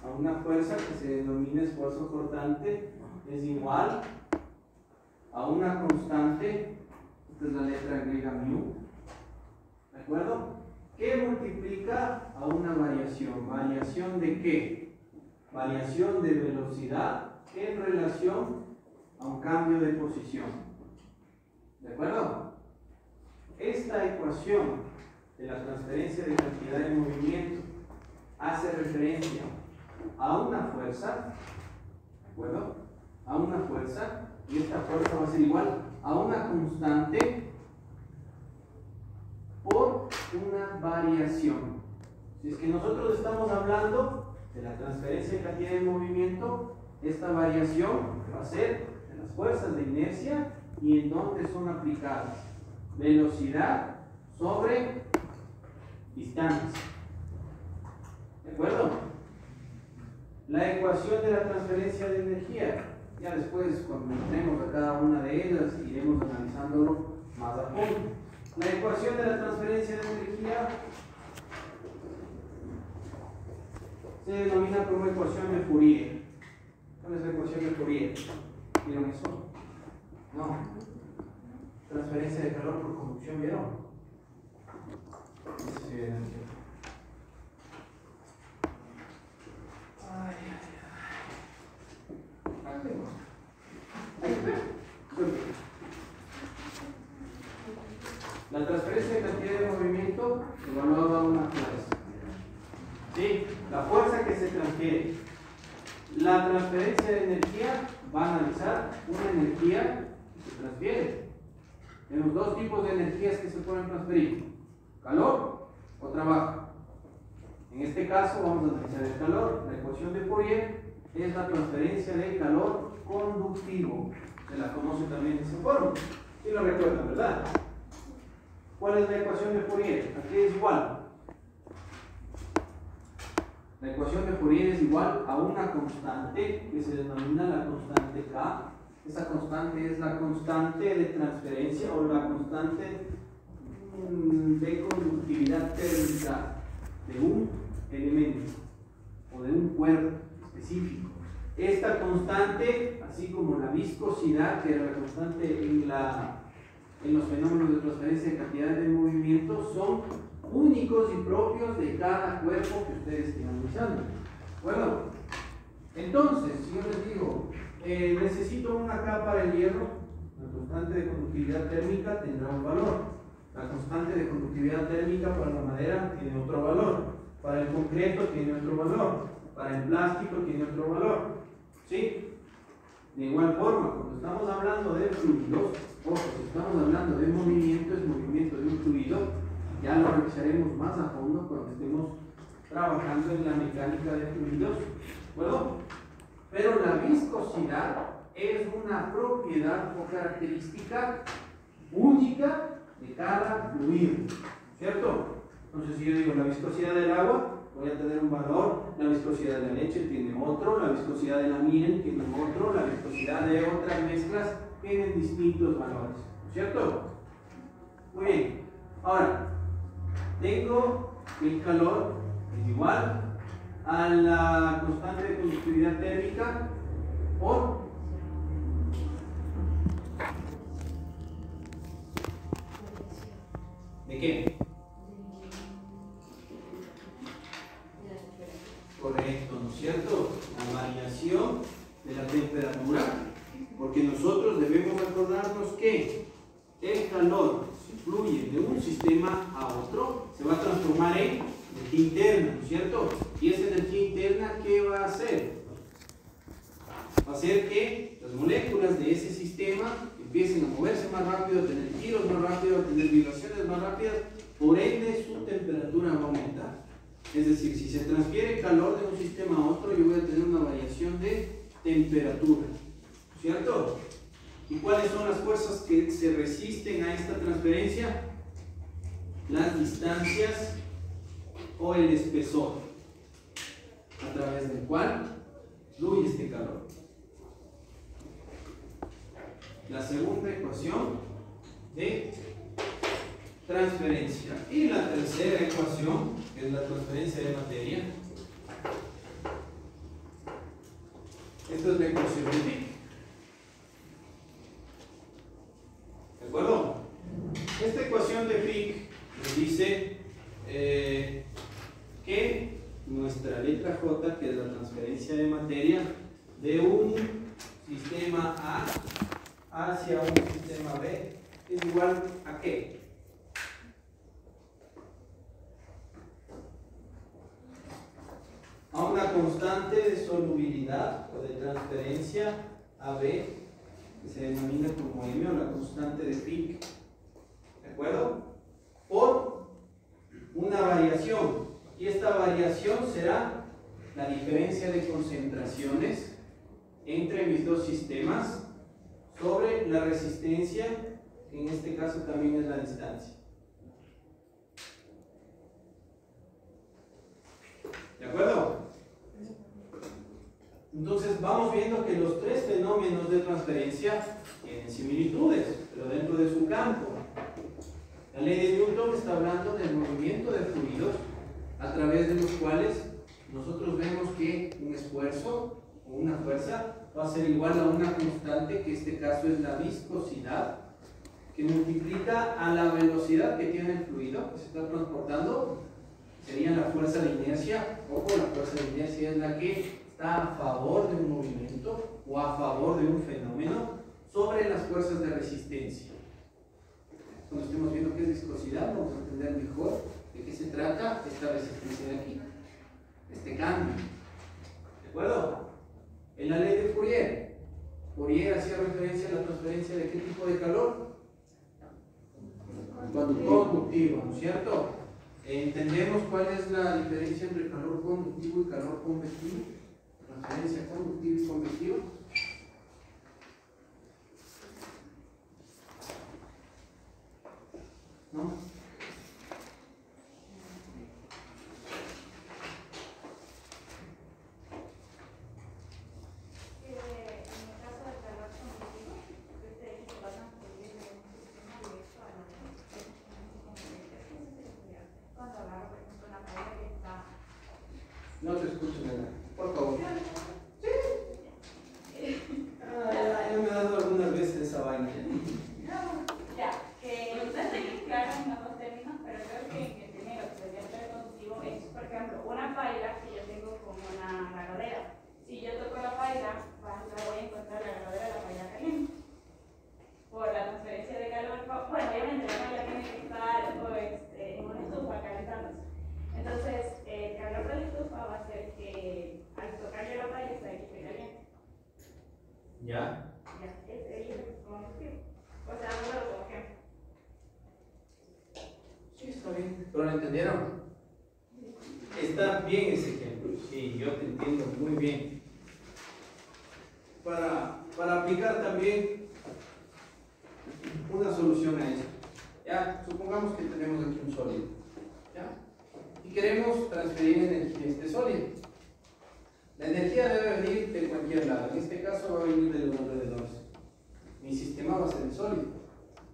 a una fuerza que se denomina esfuerzo cortante, es igual a una constante, esta es la letra griega mu, ¿de acuerdo? Que multiplica a una variación. ¿Variación de qué? Variación de velocidad en relación a un cambio de posición. ¿De acuerdo? Esta ecuación de la transferencia de cantidad de movimiento hace referencia a una fuerza, ¿de acuerdo? A una fuerza, y esta fuerza va a ser igual a una constante por una variación. Si es que nosotros estamos hablando de la transferencia de cantidad de movimiento, esta variación va a ser en las fuerzas de inercia y en dónde son aplicadas. Velocidad sobre distancia. ¿De acuerdo? La ecuación de la transferencia de energía, ya después cuando entremos a cada una de ellas iremos analizándolo más a fondo. La ecuación de la transferencia de energía se denomina como ecuación de Fourier. ¿Cuál es la ecuación de Fourier? ¿Vieron eso? No. Transferencia de calor por conducción, ¿vieron? Eso sí, ay, la transferencia de cantidad de movimiento evaluada a una fuerza. ¿Sí? La fuerza que se transfiere. La transferencia de energía va a analizar una energía que se transfiere. Tenemos dos tipos de energías que se pueden transferir: calor o trabajo. En este caso vamos a analizar el calor. La ecuación de Fourier es la transferencia de calor conductivo. Se la conoce también de esa forma. ¿Sí lo recuerdan, verdad? ¿Cuál es la ecuación de Fourier? Aquí es igual. La ecuación de Fourier es igual a una constante que se denomina la constante K. Esa constante es la constante de transferencia o la constante de conductividad térmica de un elemento o de un cuerpo específico. Esta constante, así como la viscosidad, que era la constante en los fenómenos de transferencia de cantidad de movimiento, son únicos y propios de cada cuerpo que ustedes estén analizando. Bueno, entonces, si yo les digo, necesito una K para el hierro, la constante de conductividad térmica tendrá un valor. La constante de conductividad térmica para la madera tiene otro valor. Para el concreto tiene otro valor. Para el plástico tiene otro valor. ¿Sí? De igual forma, cuando estamos hablando de fluidos, ojo, si estamos hablando de movimiento, es movimiento de un fluido, ya lo revisaremos más a fondo cuando estemos trabajando en la mecánica de fluidos, ¿de acuerdo? Pero la viscosidad es una propiedad o característica única de cada fluido, ¿cierto? Entonces, si yo digo la viscosidad del agua, voy a tener un valor, la viscosidad de la leche tiene otro, la viscosidad de la miel tiene otro, la viscosidad de otras mezclas tienen distintos valores, ¿cierto? Muy bien, ahora, tengo el calor es igual a la constante de conductividad térmica por ¿de qué? Correcto, ¿no es cierto? La variación de la temperatura, porque nosotros debemos acordarnos que el calor, si fluye de un sistema a otro, se va a transformar en energía interna, ¿no es cierto? Y esa energía interna, ¿qué va a hacer? Va a hacer que las moléculas de ese sistema empiecen a moverse más rápido, a tener giros más rápidos, a tener vibraciones más rápidas, por ende su temperatura va a aumentar. Es decir, si se transfiere calor de un sistema a otro, yo voy a tener una variación de temperatura, ¿cierto? ¿Y cuáles son las fuerzas que se resisten a esta transferencia? Las distancias o el espesor a través del cual fluye este calor. La segunda ecuación de transferencia. Y la tercera ecuación, que es la transferencia de materia. Esta es la ecuación de Fick. ¿De acuerdo? Esta ecuación de Fick nos dice que nuestra letra J, que es la transferencia de materia de un sistema A hacia un sistema B, es igual a ¿qué? A una constante de solubilidad o de transferencia AB, que se denomina como M, o la constante de Fick, ¿de acuerdo? Por una variación, y esta variación será la diferencia de concentraciones entre mis dos sistemas sobre la resistencia, que en este caso también es la distancia. ¿De acuerdo? Entonces vamos viendo que los tres fenómenos de transferencia tienen similitudes, pero dentro de su campo. La ley de Newton está hablando del movimiento de fluidos a través de los cuales nosotros vemos que un esfuerzo o una fuerza va a ser igual a una constante, que en este caso es la viscosidad, que multiplica a la velocidad que tiene el fluido que se está transportando. Sería la fuerza de inercia. Ojo, la fuerza de inercia es la que está a favor de un movimiento o a favor de un fenómeno sobre las fuerzas de resistencia. Cuando estemos viendo qué es viscosidad, vamos a entender mejor de qué se trata esta resistencia de aquí, este cambio. ¿De acuerdo? En la ley de Fourier, Fourier hacía referencia a la transferencia de qué tipo de calor? Conductivo, ¿no es cierto? ¿Entendemos cuál es la diferencia entre calor conductivo y calor convectivo? Transferencia conductiva y convectiva. ¿No? No te escucho, nada. Por favor. Ya me he dado algunas veces esa vaina. Ya, que no estoy claro en los dos términos, pero creo que en el primero, que sería el conductivo, es, por ejemplo, una paila que yo tengo como una regadera. Si yo toco la paila, la voy a encontrar la regadera de la paila caliente. Por la transferencia de calor, bueno, obviamente la paila tiene que estar en una estufa calentándose. Entonces, el calor de la estufa va a hacer que al tocar yo la ese ejemplo. Sí, yo te entiendo muy bien. Para aplicar también una solución a eso. Ya, supongamos que tenemos aquí un sólido. ¿Ya? Y queremos transferir energía a este sólido. La energía debe venir de cualquier lado. En este caso va a venir de los alrededores. Mi sistema va a ser el sólido.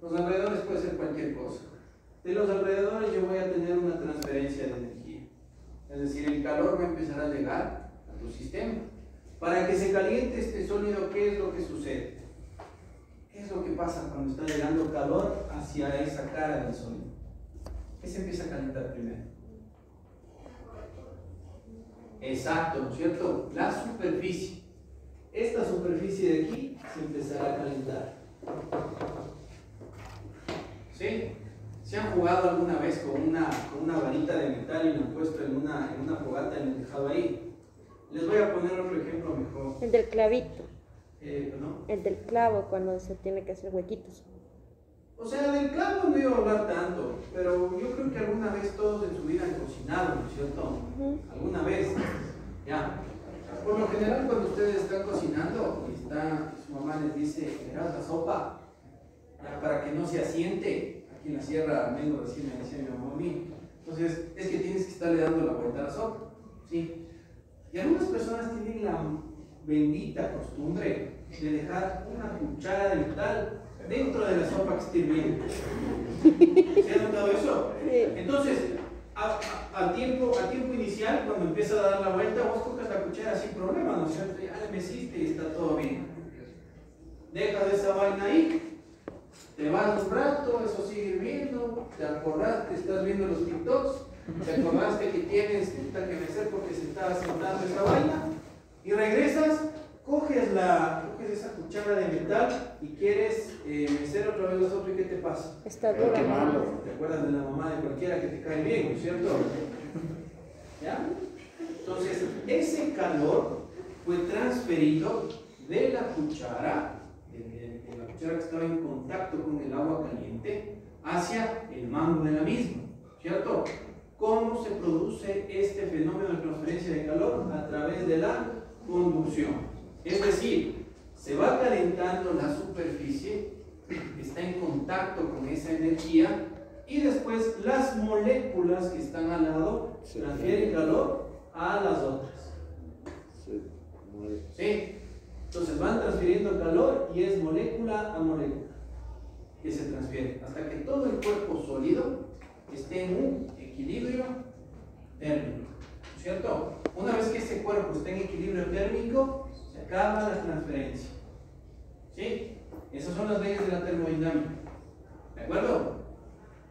Los alrededores puede ser cualquier cosa. De los alrededores yo voy a tener una transferencia de energía. Es decir, el calor va a empezar a llegar a tu sistema. Para que se caliente este sólido, ¿qué es lo que sucede? ¿Qué es lo que pasa cuando está llegando calor hacia esa cara del sólido? ¿Qué se empieza a calentar primero? Exacto, ¿no es cierto? La superficie. Esta superficie de aquí se empezará a calentar. ¿Sí? ¿Se han jugado alguna vez con una varita de metal y lo han puesto en una fogata y lo han dejado ahí? Les voy a poner otro ejemplo mejor. El del clavito. ¿No? El del clavo, cuando se tiene que hacer huequitos. O sea, del clavo no iba a hablar tanto, pero yo creo que alguna vez todos en su vida han cocinado, ¿no es cierto? Alguna vez. Ya. Por lo general, cuando ustedes están cocinando y su mamá les dice, verás la sopa, ya, para que no se asiente. Aquí en la sierra, al menos así me decía mi mamá a mí. Entonces, es que tienes que estarle dando la vuelta a la sopa. ¿Sí? Y algunas personas tienen la bendita costumbre de dejar una cuchara de metal dentro de la sopa que esté hirviendo. ¿Se ha notado eso? Sí. Entonces, a tiempo inicial, cuando empieza a dar la vuelta, vos coges la cuchara sin problema, ¿no es cierto? Ya le metiste y está todo bien. Dejas esa vaina ahí, te vas un rato, eso sigue hirviendo, te acordaste, estás viendo los TikToks, te acordaste que tienes que mecer porque se estaba sentando esa vaina, y regresas, coges esa cuchara de metal y quieres mecer otra vez la sopa. ¿Y qué te pasa? Está dura. ¿Te acuerdas de la mamá de cualquiera que te cae bien, ¿no es cierto? ¿Ya? Entonces, ese calor fue transferido de la cuchara, de la cuchara que estaba en contacto con el agua caliente, hacia el mango de la misma, ¿cierto? ¿Cómo se produce este fenómeno de transferencia de calor? A través de la conducción. Es decir, se va calentando la superficie, está en contacto con esa energía, y después las moléculas que están al lado transfieren calor a las otras. ¿Sí? Entonces van transfiriendo calor y es molécula a molécula que se transfiere hasta que todo el cuerpo sólido esté en un equilibrio térmico, ¿cierto? Una vez que ese cuerpo esté en equilibrio térmico, se acaba la transferencia. ¿Sí? Esas son las leyes de la termodinámica. ¿De acuerdo?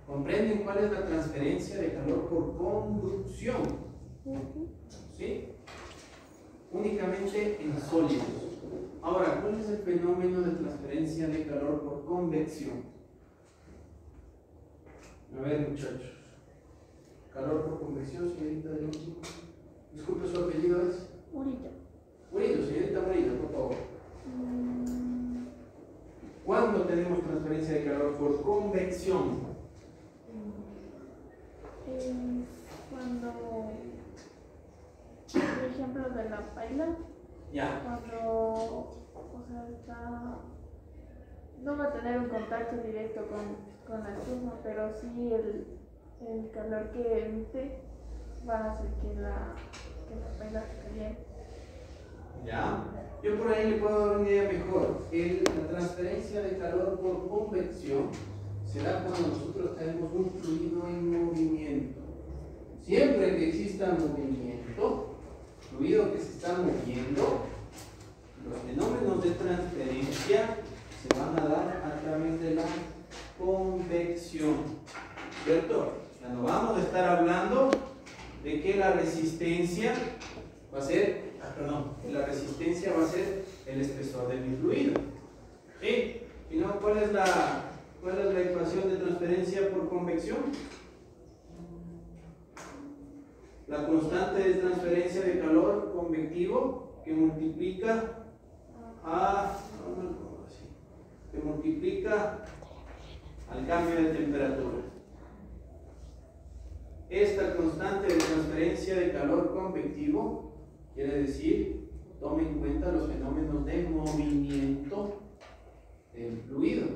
¿Comprenden cuál es la transferencia de calor por conducción? ¿Sí? Únicamente en sólidos. Ahora, ¿cuál es el fenómeno de transferencia de calor por convección? A ver, muchachos. Calor por convección, señorita de último. Disculpe, ¿su apellido es? Murillo. Murillo, señorita Murillo, por favor. ¿Cuándo tenemos transferencia de calor por convección? Cuando, por ejemplo, de la paila, Ya. cuando, o sea, no va a tener un contacto directo con la estufa, pero sí el calor que emite va a hacer que la paila se caliente. ¿Ya? Yo por ahí le puedo dar una idea mejor. La transferencia de calor por convección se da cuando nosotros tenemos un fluido en movimiento. Siempre que exista movimiento, fluido que se está moviendo, los fenómenos de transferencia se van a dar a través de la convección. ¿Cierto? Ya no vamos a estar hablando de que la resistencia va a ser, la resistencia va a ser el espesor de mi fluido. ¿Sí? ¿Y no? ¿Cuál es la ecuación de transferencia por convección? La constante de transferencia de calor convectivo que multiplica al cambio de temperatura. esta constante de transferencia de calor convectivo quiere decir, tome en cuenta los fenómenos de movimiento del fluido.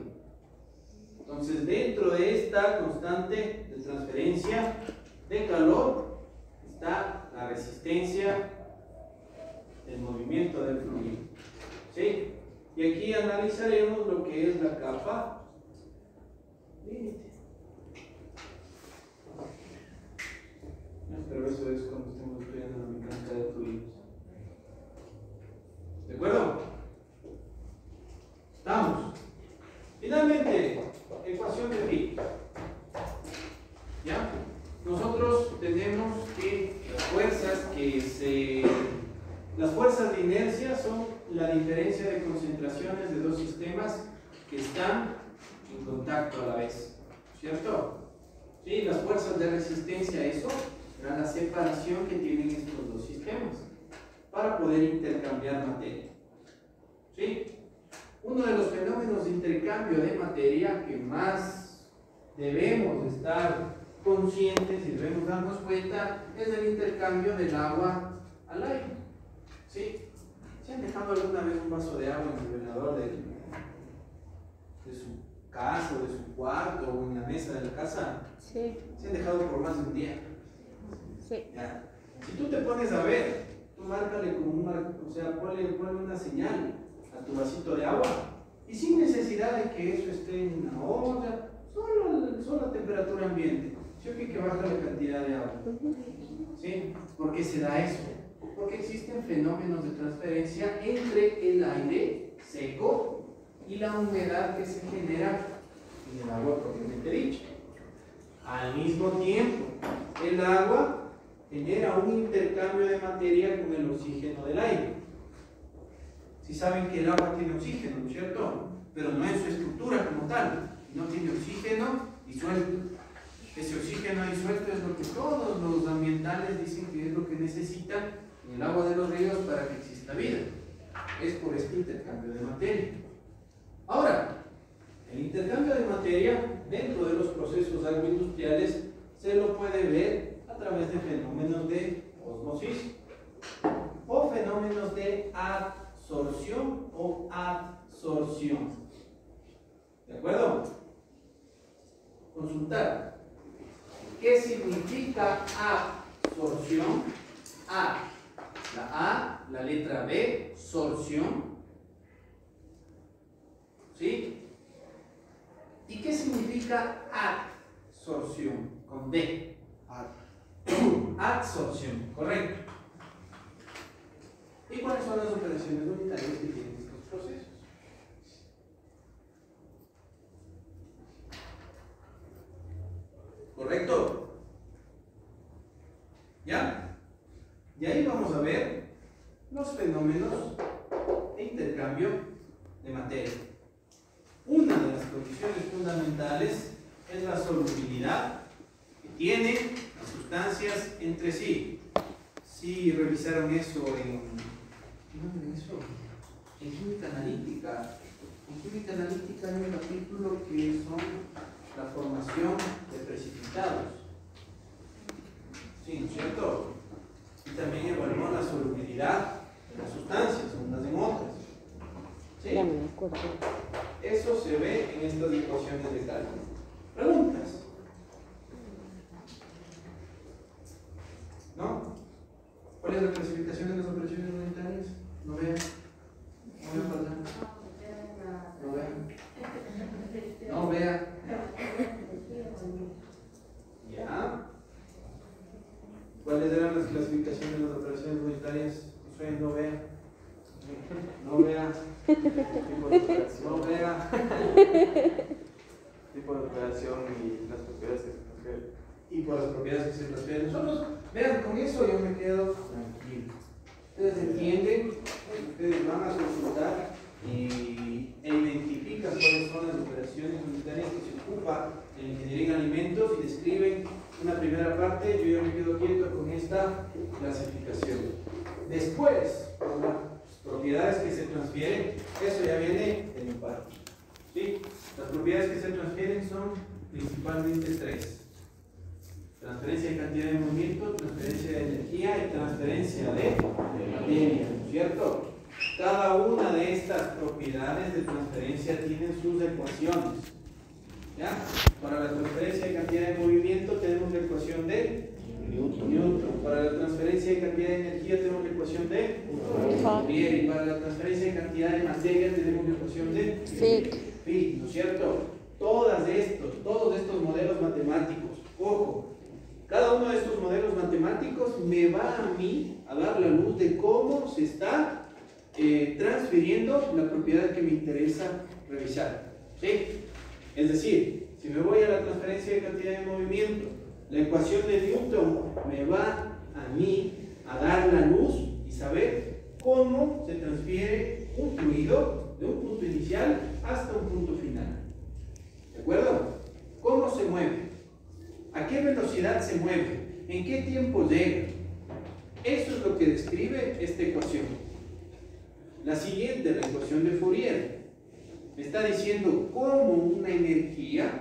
Entonces, dentro de esta constante de transferencia de calor está la resistencia del movimiento del fluido. ¿Sí? Y aquí analizaremos lo que es la capa límite. Pero eso es cuando estemos estudiando la mecánica de fluidos. ¿De acuerdo? Estamos. Finalmente, ecuación de Fick. ¿Ya? Nosotros tenemos que las fuerzas de inercia son la diferencia de concentraciones de dos sistemas que están en contacto a la vez, ¿cierto? Sí, las fuerzas de resistencia, eso era la separación que tienen estos dos sistemas para poder intercambiar materia. ¿Sí? Uno de los fenómenos de intercambio de materia que más debemos estar conscientes y debemos darnos cuenta es el intercambio del agua al aire. ¿Sí? ¿Se han dejado alguna vez un vaso de agua en el velador de su casa o de su cuarto o en la mesa de la casa? Sí. ¿Se han dejado por más de un día? Sí. Ya. Si tú te pones a ver, tú márcale como ponle una señal a tu vasito de agua y sin necesidad de que eso esté en una olla, solo a temperatura ambiente. Yo creo que baja la cantidad de agua. ¿Sí? ¿Por qué se da eso? Porque existen fenómenos de transferencia entre el aire seco y la humedad que se genera en el agua propiamente dicha. Al mismo tiempo, el agua genera un intercambio de materia con el oxígeno del aire. Si saben que el agua tiene oxígeno, ¿no es cierto? Pero no en su estructura como tal, no tiene oxígeno disuelto. Ese oxígeno disuelto es lo que todos los ambientales dicen que es lo que necesitan en el agua de los ríos para que exista vida. Es por este intercambio de materia. Ahora, el intercambio de materia dentro de los procesos agroindustriales se lo puede ver a través de fenómenos de ósmosis o fenómenos de adsorción o absorción. ¿De acuerdo? Consultar. ¿Qué significa absorción? La letra B, sorción. ¿Sí? ¿Y qué significa adsorción? Con D. Adsorción, correcto. ¿Y cuáles son las operaciones unitarias que tienen estos procesos? ¿Correcto? ¿Ya? Y ahí vamos a ver los fenómenos de intercambio de materia. Una de las condiciones fundamentales es la solubilidad que tienen las sustancias entre sí. Si revisaron eso en química analítica. En química analítica hay un capítulo que son la formación de precipitados. Sí, ¿no es cierto? Y también evaluó la solubilidad de las sustancias, unas en otras. ¿Sí? Eso se ve en estas ecuaciones de cálculo. ¿Preguntas? ¿No? ¿Cuál es la clasificación de las operaciones unitarias? No vean. No vean para allá. No vean. No vean. ¿Ya? ¿Cuáles eran las clasificaciones de las operaciones unitarias? No vean. No vea. No vea. Tipo de operación y las propiedades que se transfieren. Y por las propiedades que se transfieren. Nosotros, vean, con eso yo me quedo tranquilo. Ustedes entienden, ustedes van a consultar e identifican cuáles son las operaciones unitarias que se ocupa en ingeniería en alimentos y describen una primera parte. Yo ya me quedo quieto con esta clasificación. Después, por las propiedades que se transfieren, eso ya viene del impacto. ¿Sí? Las propiedades que se transfieren son principalmente tres. Transferencia de cantidad de movimiento, transferencia de energía y transferencia de materia, ¿no es cierto? Cada una de estas propiedades de transferencia tienen sus ecuaciones. ¿Ya? Para la transferencia de cantidad de movimiento tenemos la ecuación de Newton. Para la transferencia de cantidad de energía tenemos la ecuación de Fourier. Y para la transferencia de cantidad de materia tenemos la ecuación de Fick, ¿no es cierto? Todos estos modelos matemáticos, ojo, cada uno de estos modelos matemáticos me va a mí a dar la luz de cómo se está transfiriendo la propiedad que me interesa revisar. ¿Sí? Es decir, si me voy a la transferencia de cantidad de movimiento, la ecuación de Newton me va a mí a dar la luz y saber cómo se transfiere un fluido de un punto inicial hasta un punto final. ¿De acuerdo? ¿Cómo se mueve? ¿A qué velocidad se mueve? ¿En qué tiempo llega? Eso es lo que describe esta ecuación. La siguiente, la ecuación de Fourier, me está diciendo cómo una energía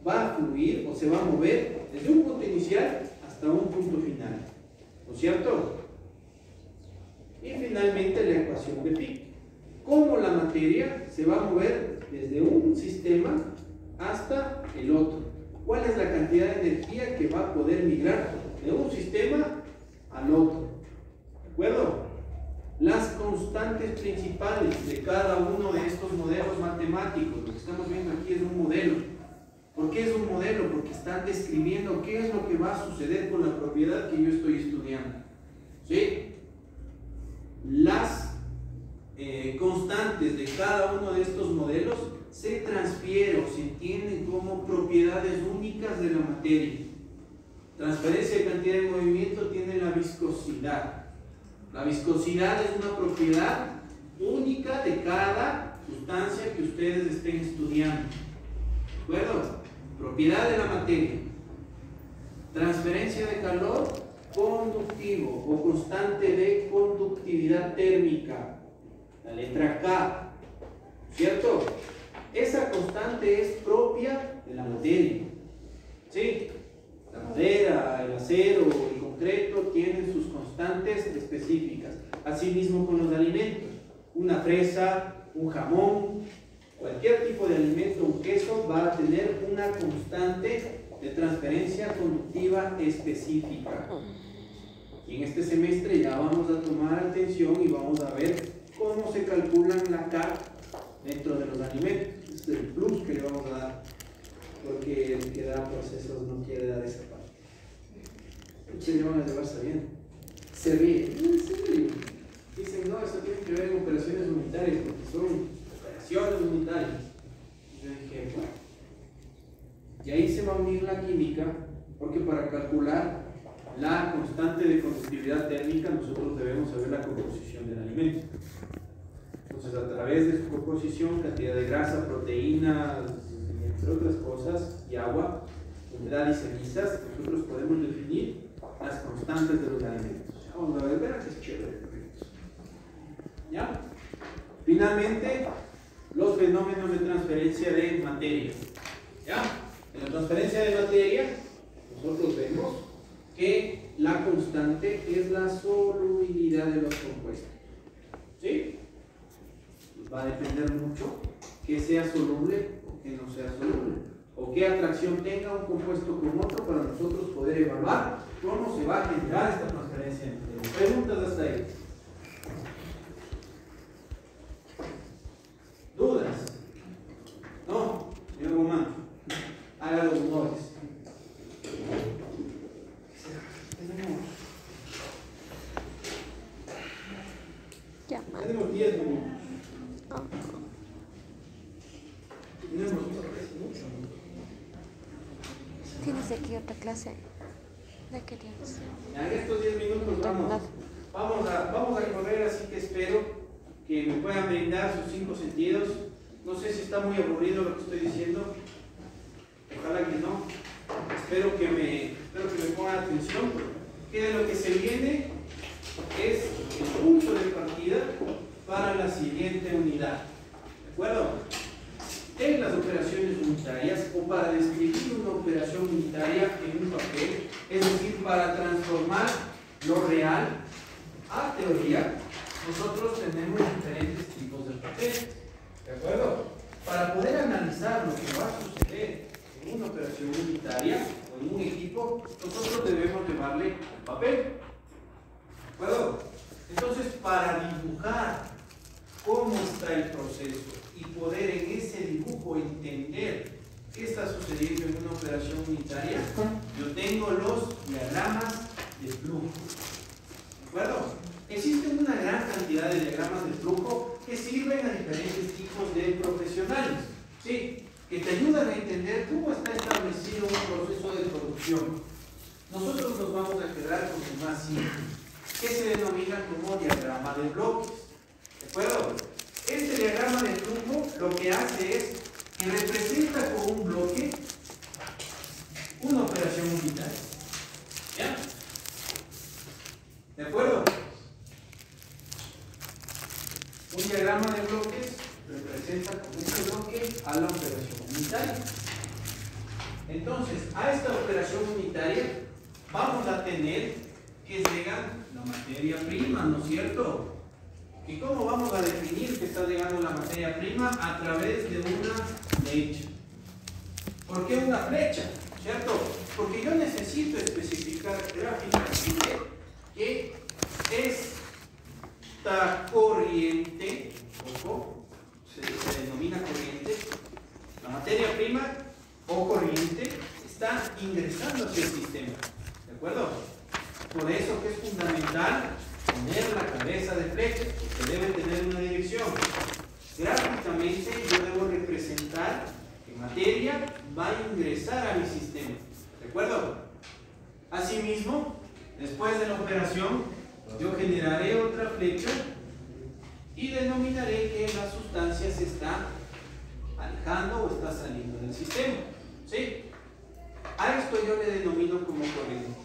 va a fluir o se va a mover desde un punto inicial hasta un punto final. ¿No es cierto? Y finalmente la ecuación de Fick. Cómo la materia se va a mover desde un sistema hasta el otro. ¿Cuál es la cantidad de energía que va a poder migrar de un sistema al otro? ¿De acuerdo? Las constantes principales de cada uno de estos modelos matemáticos, lo que estamos viendo aquí es un modelo. ¿Por qué es un modelo? Porque están describiendo qué es lo que va a suceder con la propiedad que yo estoy estudiando. ¿Sí? Las constantes de cada uno de estos modelos se transfieren o se entienden como propiedades únicas de la materia. Transferencia de cantidad de movimiento tiene la viscosidad. La viscosidad es una propiedad única de cada sustancia que ustedes estén estudiando. ¿De acuerdo? Propiedad de la materia. Transferencia de calor conductivo o constante de conductividad térmica. La letra K. ¿Cierto? Esa constante es propia de la materia. ¿Sí? La madera, el acero, el concreto tienen sus constantes específicas. Asimismo con los alimentos. Una fresa, un jamón, cualquier tipo de alimento, un queso, va a tener una constante de transferencia conductiva específica. Y en este semestre ya vamos a tomar atención y vamos a ver cómo se calculan la K dentro de los alimentos. Este es el plus que le vamos a dar, porque el que da procesos no quiere dar esa parte. Ustedes van a llevar sabiendo. Se ríen. ¿En serio? Dicen, no, eso tiene que ver con operaciones unitarias, porque son operaciones unitarias. Yo dije, bueno. Y ahí se va a unir la química, porque para calcular la constante de conductividad térmica nosotros debemos saber la composición del alimento. Entonces, a través de su composición, cantidad de grasa, proteínas, entre otras cosas, y agua, humedad y cenizas, nosotros podemos definir las constantes de los alimentos. Vamos a ver, verán que es chévere. ¿Ya? Finalmente, los fenómenos de transferencia de materia. ¿Ya? En la transferencia de materia, nosotros vemos que la constante es la solubilidad de los compuestos. ¿Sí? Pues va a depender mucho que sea soluble o que no sea soluble, o qué atracción tenga un compuesto con otro para nosotros poder evaluar cómo se va a generar esta transferencia de materia. ¿Preguntas hasta ahí? ¿Dudas? ¿No? Señor Guzmán, haga los honores. Tenemos 10 minutos. ¿Tienes aquí otra clase? ¿De qué tienes? En estos 10 minutos vamos a correr, así que espero que me puedan brindar sus 5 sentidos. No sé si está muy aburrido lo que estoy diciendo. Ojalá que no. Espero que me pongan atención, que de lo que se viene es el punto de partida para la siguiente unidad. ¿De acuerdo? En las operaciones unitarias, o para describir una operación unitaria en un papel, transformar lo real a teoría, nosotros tenemos diferentes tipos de papeles, ¿de acuerdo? Para poder analizar lo que va a suceder en una operación unitaria o en un equipo, nosotros debemos llevarle el papel, ¿de acuerdo? Entonces, para dibujar cómo está el proceso y poder en ese dibujo entender qué está sucediendo en una operación unitaria, yo tengo los diagramas de flujo, ¿de acuerdo? Existen una gran cantidad de diagramas de flujo que sirven a diferentes tipos de profesionales, ¿sí? Que te ayudan a entender cómo está establecido un proceso de producción. Nosotros nos vamos a quedar con el más simple, que se denomina como diagrama de bloques, ¿de acuerdo? Este diagrama de flujo lo que hace es que representa con un bloque una operación unitaria, ¿ya? ¿De acuerdo? Un diagrama de bloques representa con este bloque a la operación unitaria. Entonces, a esta operación unitaria vamos a tener que llegar la materia prima, ¿no es cierto? ¿Y cómo vamos a definir que está llegando la materia prima? A través de una flecha. ¿Por qué una flecha? ¿Cierto? Porque yo necesito especificar gráficamente que esta corriente, ojo, se denomina corriente, la materia prima o corriente está ingresando hacia el sistema, ¿de acuerdo? Por eso que es fundamental tener la cabeza de flecha, porque debe tener una dirección. Gráficamente yo debo representar que materia va a ingresar a mi sistema, ¿de acuerdo? Asimismo, después de la operación, yo generaré otra flecha y denominaré que la sustancia se está alejando o está saliendo del sistema, ¿sí? A esto yo le denomino como corriente,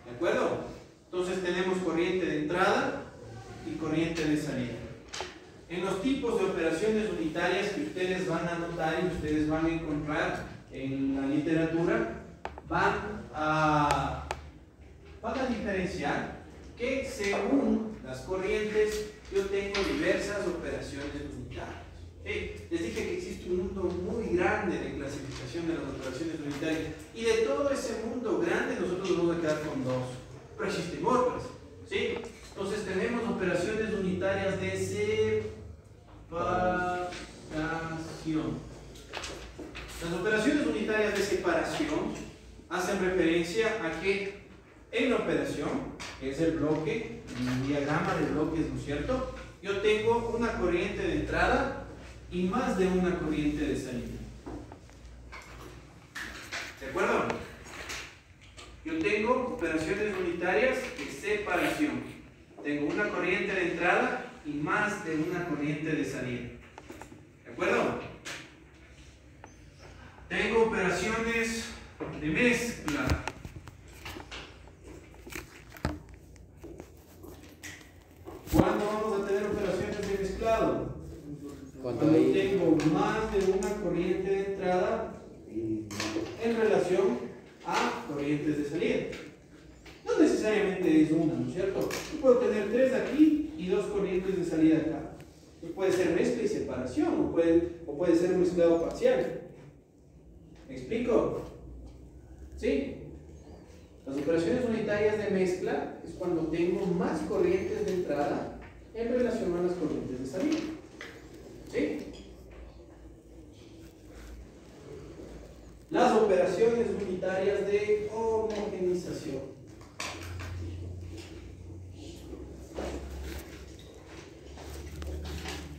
¿de acuerdo? Entonces tenemos corriente de entrada y corriente de salida. En los tipos de operaciones unitarias que ustedes van a notar y ustedes van a encontrar en la literatura, van a diferenciar que según las corrientes yo tengo diversas operaciones unitarias. Les dije que existe un mundo muy grande de clasificación de las operaciones unitarias y de todo ese mundo grande nosotros nos vamos a quedar con dos, pero existen otras, ¿sí? Entonces tenemos operaciones unitarias de separación. Las operaciones unitarias de separación hacen referencia a que en la operación, que es el bloque, en el diagrama de bloques, ¿no es cierto? Yo tengo una corriente de entrada y más de una corriente de salida. ¿De acuerdo? Yo tengo operaciones unitarias de separación. Tengo una corriente de entrada y más de una corriente de salida. ¿De acuerdo? Tengo operaciones de mezcla. ¿Cuándo vamos a tener operaciones de mezclado? Cuando tengo más de una corriente de entrada en relación a corrientes de salida. No necesariamente es una, ¿no es cierto? Yo puedo tener 3 aquí y 2 corrientes de salida acá. Puede ser mezcla y separación, o puede ser un mezclado parcial. ¿Me explico? ¿Sí? Las operaciones unitarias de mezcla es cuando tengo más corrientes de entrada en relación a las corrientes de salida. ¿Sí? Las operaciones unitarias de homogenización.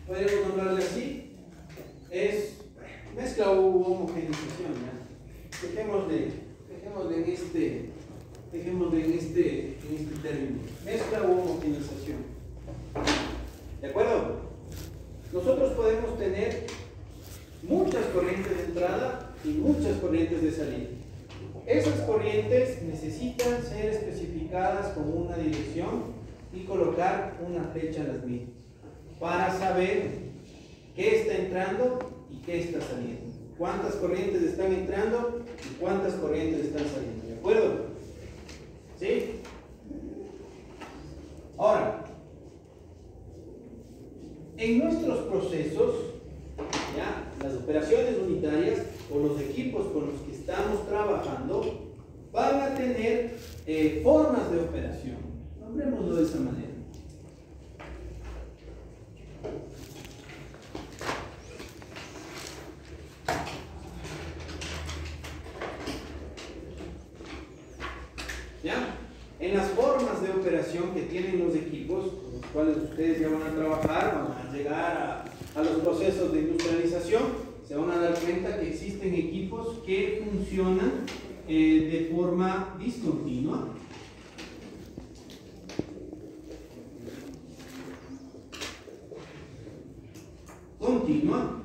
Podemos nombrarle así. Es mezcla u homogenización, ¿ya? Dejémosle en este término. Mezcla u homogenización. ¿De acuerdo? Nosotros podemos tener muchas corrientes de entrada y muchas corrientes de salida. Esas corrientes necesitan ser especificadas con una dirección y colocar una flecha a las mismas para saber qué está entrando y qué está saliendo. Cuántas corrientes están entrando y cuántas corrientes están saliendo. ¿De acuerdo? ¿Sí? Ahora, en nuestros procesos, ¿ya? Las operaciones unitarias o los equipos con los que estamos trabajando van a tener formas de operación. Nombrémoslo de esa manera. ¿Ya? En las formas de operación que tienen los equipos con los cuales ustedes ya van a trabajar, van a llegar a los procesos de industrialización, se van a dar cuenta que existen equipos que funcionan de forma discontinua. Continua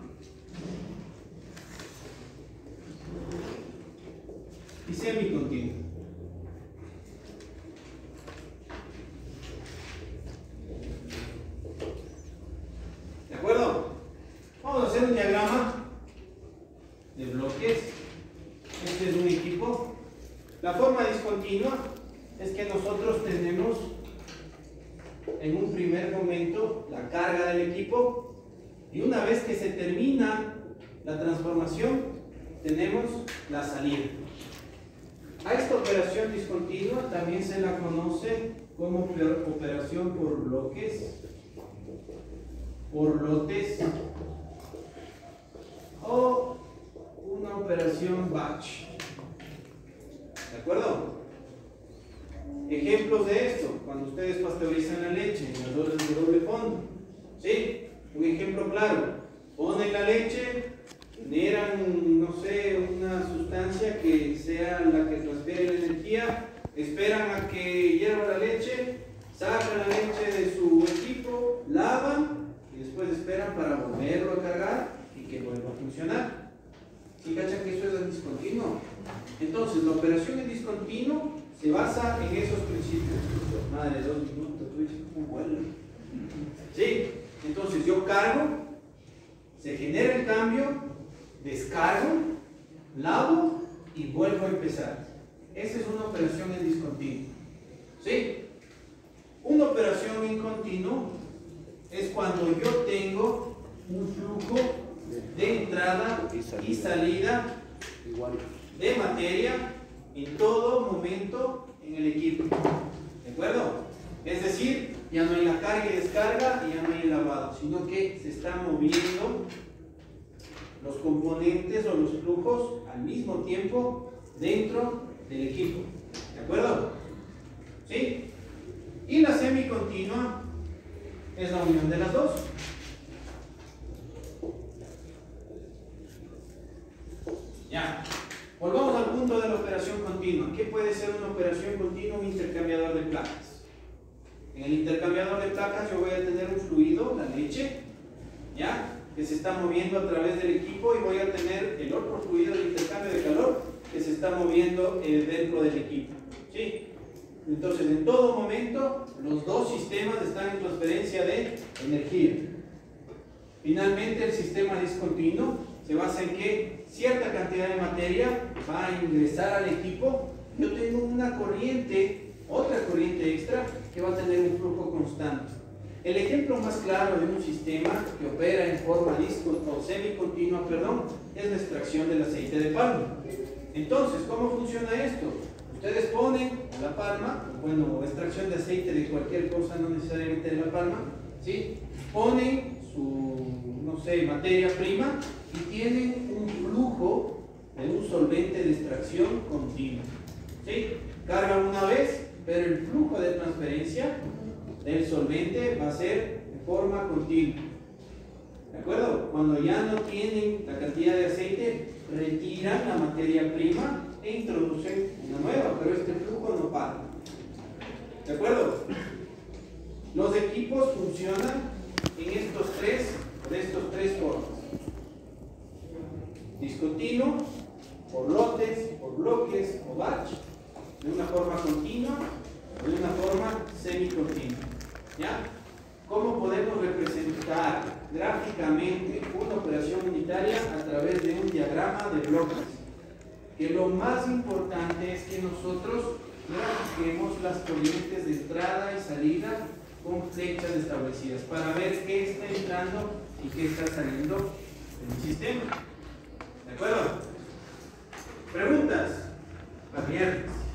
y semicontinua. ¿De acuerdo? Vamos a hacer un diagrama de bloques. Este es un equipo. La forma discontinua es que nosotros tenemos en un primer momento la carga del equipo y una vez que se termina la transformación tenemos la salida. A esta operación discontinua también se la conoce como operación por bloques, por lotes o una operación batch. ¿De acuerdo? Ejemplos de esto, cuando ustedes pasteurizan la leche en las dosis de doble fondo. ¿Sí? Un ejemplo claro, ponen la leche, generan, no sé, una sustancia que sea la que transfiere la energía, esperan a que hierva la leche, sacan la leche de su equipo, lavan y después esperan para volverlo a cargar y que vuelva a funcionar. ¿Sí cachan que eso es discontinuo? Entonces, la operación en discontinuo se basa en esos principios. Madre, 2 minutos, tú dices, ¿cómo vuelve? ¿Sí? Entonces yo cargo, se genera el cambio, descargo, lavo y vuelvo a empezar. Esa es una operación en discontinuo. ¿Sí? Una operación en continuo es cuando yo tengo un flujo de entrada y salida de materia en todo momento en el equipo. ¿De acuerdo? Es decir, ya no hay la carga y descarga y ya no hay el lavado, sino que se están moviendo los componentes o los flujos al mismo tiempo dentro del equipo. ¿De acuerdo? ¿Sí? Y la semicontinua es la unión de las dos. Ya. Volvamos al punto de la operación continua. ¿Qué puede ser una operación continua? Un intercambiador de placas. En el intercambiador de placas yo voy a tener un fluido, la leche, ¿ya? Que se está moviendo a través del equipo y voy a tener el otro fluido de intercambio de calor que se está moviendo dentro del equipo. ¿Sí? Entonces, en todo momento, los dos sistemas están en transferencia de energía. Finalmente, el sistema discontinuo se basa en que cierta cantidad de materia va a ingresar al equipo. Yo tengo una corriente, otra corriente extra, que va a tener un flujo constante. El ejemplo más claro de un sistema que opera en forma semicontinua, es la extracción del aceite de palma. Entonces, ¿cómo funciona esto? Ustedes ponen la palma, bueno, extracción de aceite de cualquier cosa, no necesariamente de la palma, ¿sí? Ponen su, no sé, materia prima y tienen un flujo de un solvente de extracción continua, ¿sí? Cargan una vez, pero el flujo de transferencia del solvente va a ser de forma continua. ¿De acuerdo? Cuando ya no tienen la cantidad de aceite, retiran la materia prima e introducen una nueva, pero este flujo no para. ¿De acuerdo? Los equipos funcionan en de estos tres formas: discontinuo, por lotes, por bloques o batch, de una forma continua o de una forma semicontinua. ¿Ya? ¿Cómo podemos representar gráficamente una operación unitaria a través de un diagrama de bloques? Que lo más importante es que nosotros gráficamente marquemos las corrientes de entrada y salida con flechas establecidas para ver qué está entrando y qué está saliendo del sistema. ¿De acuerdo? Preguntas. Abiertas.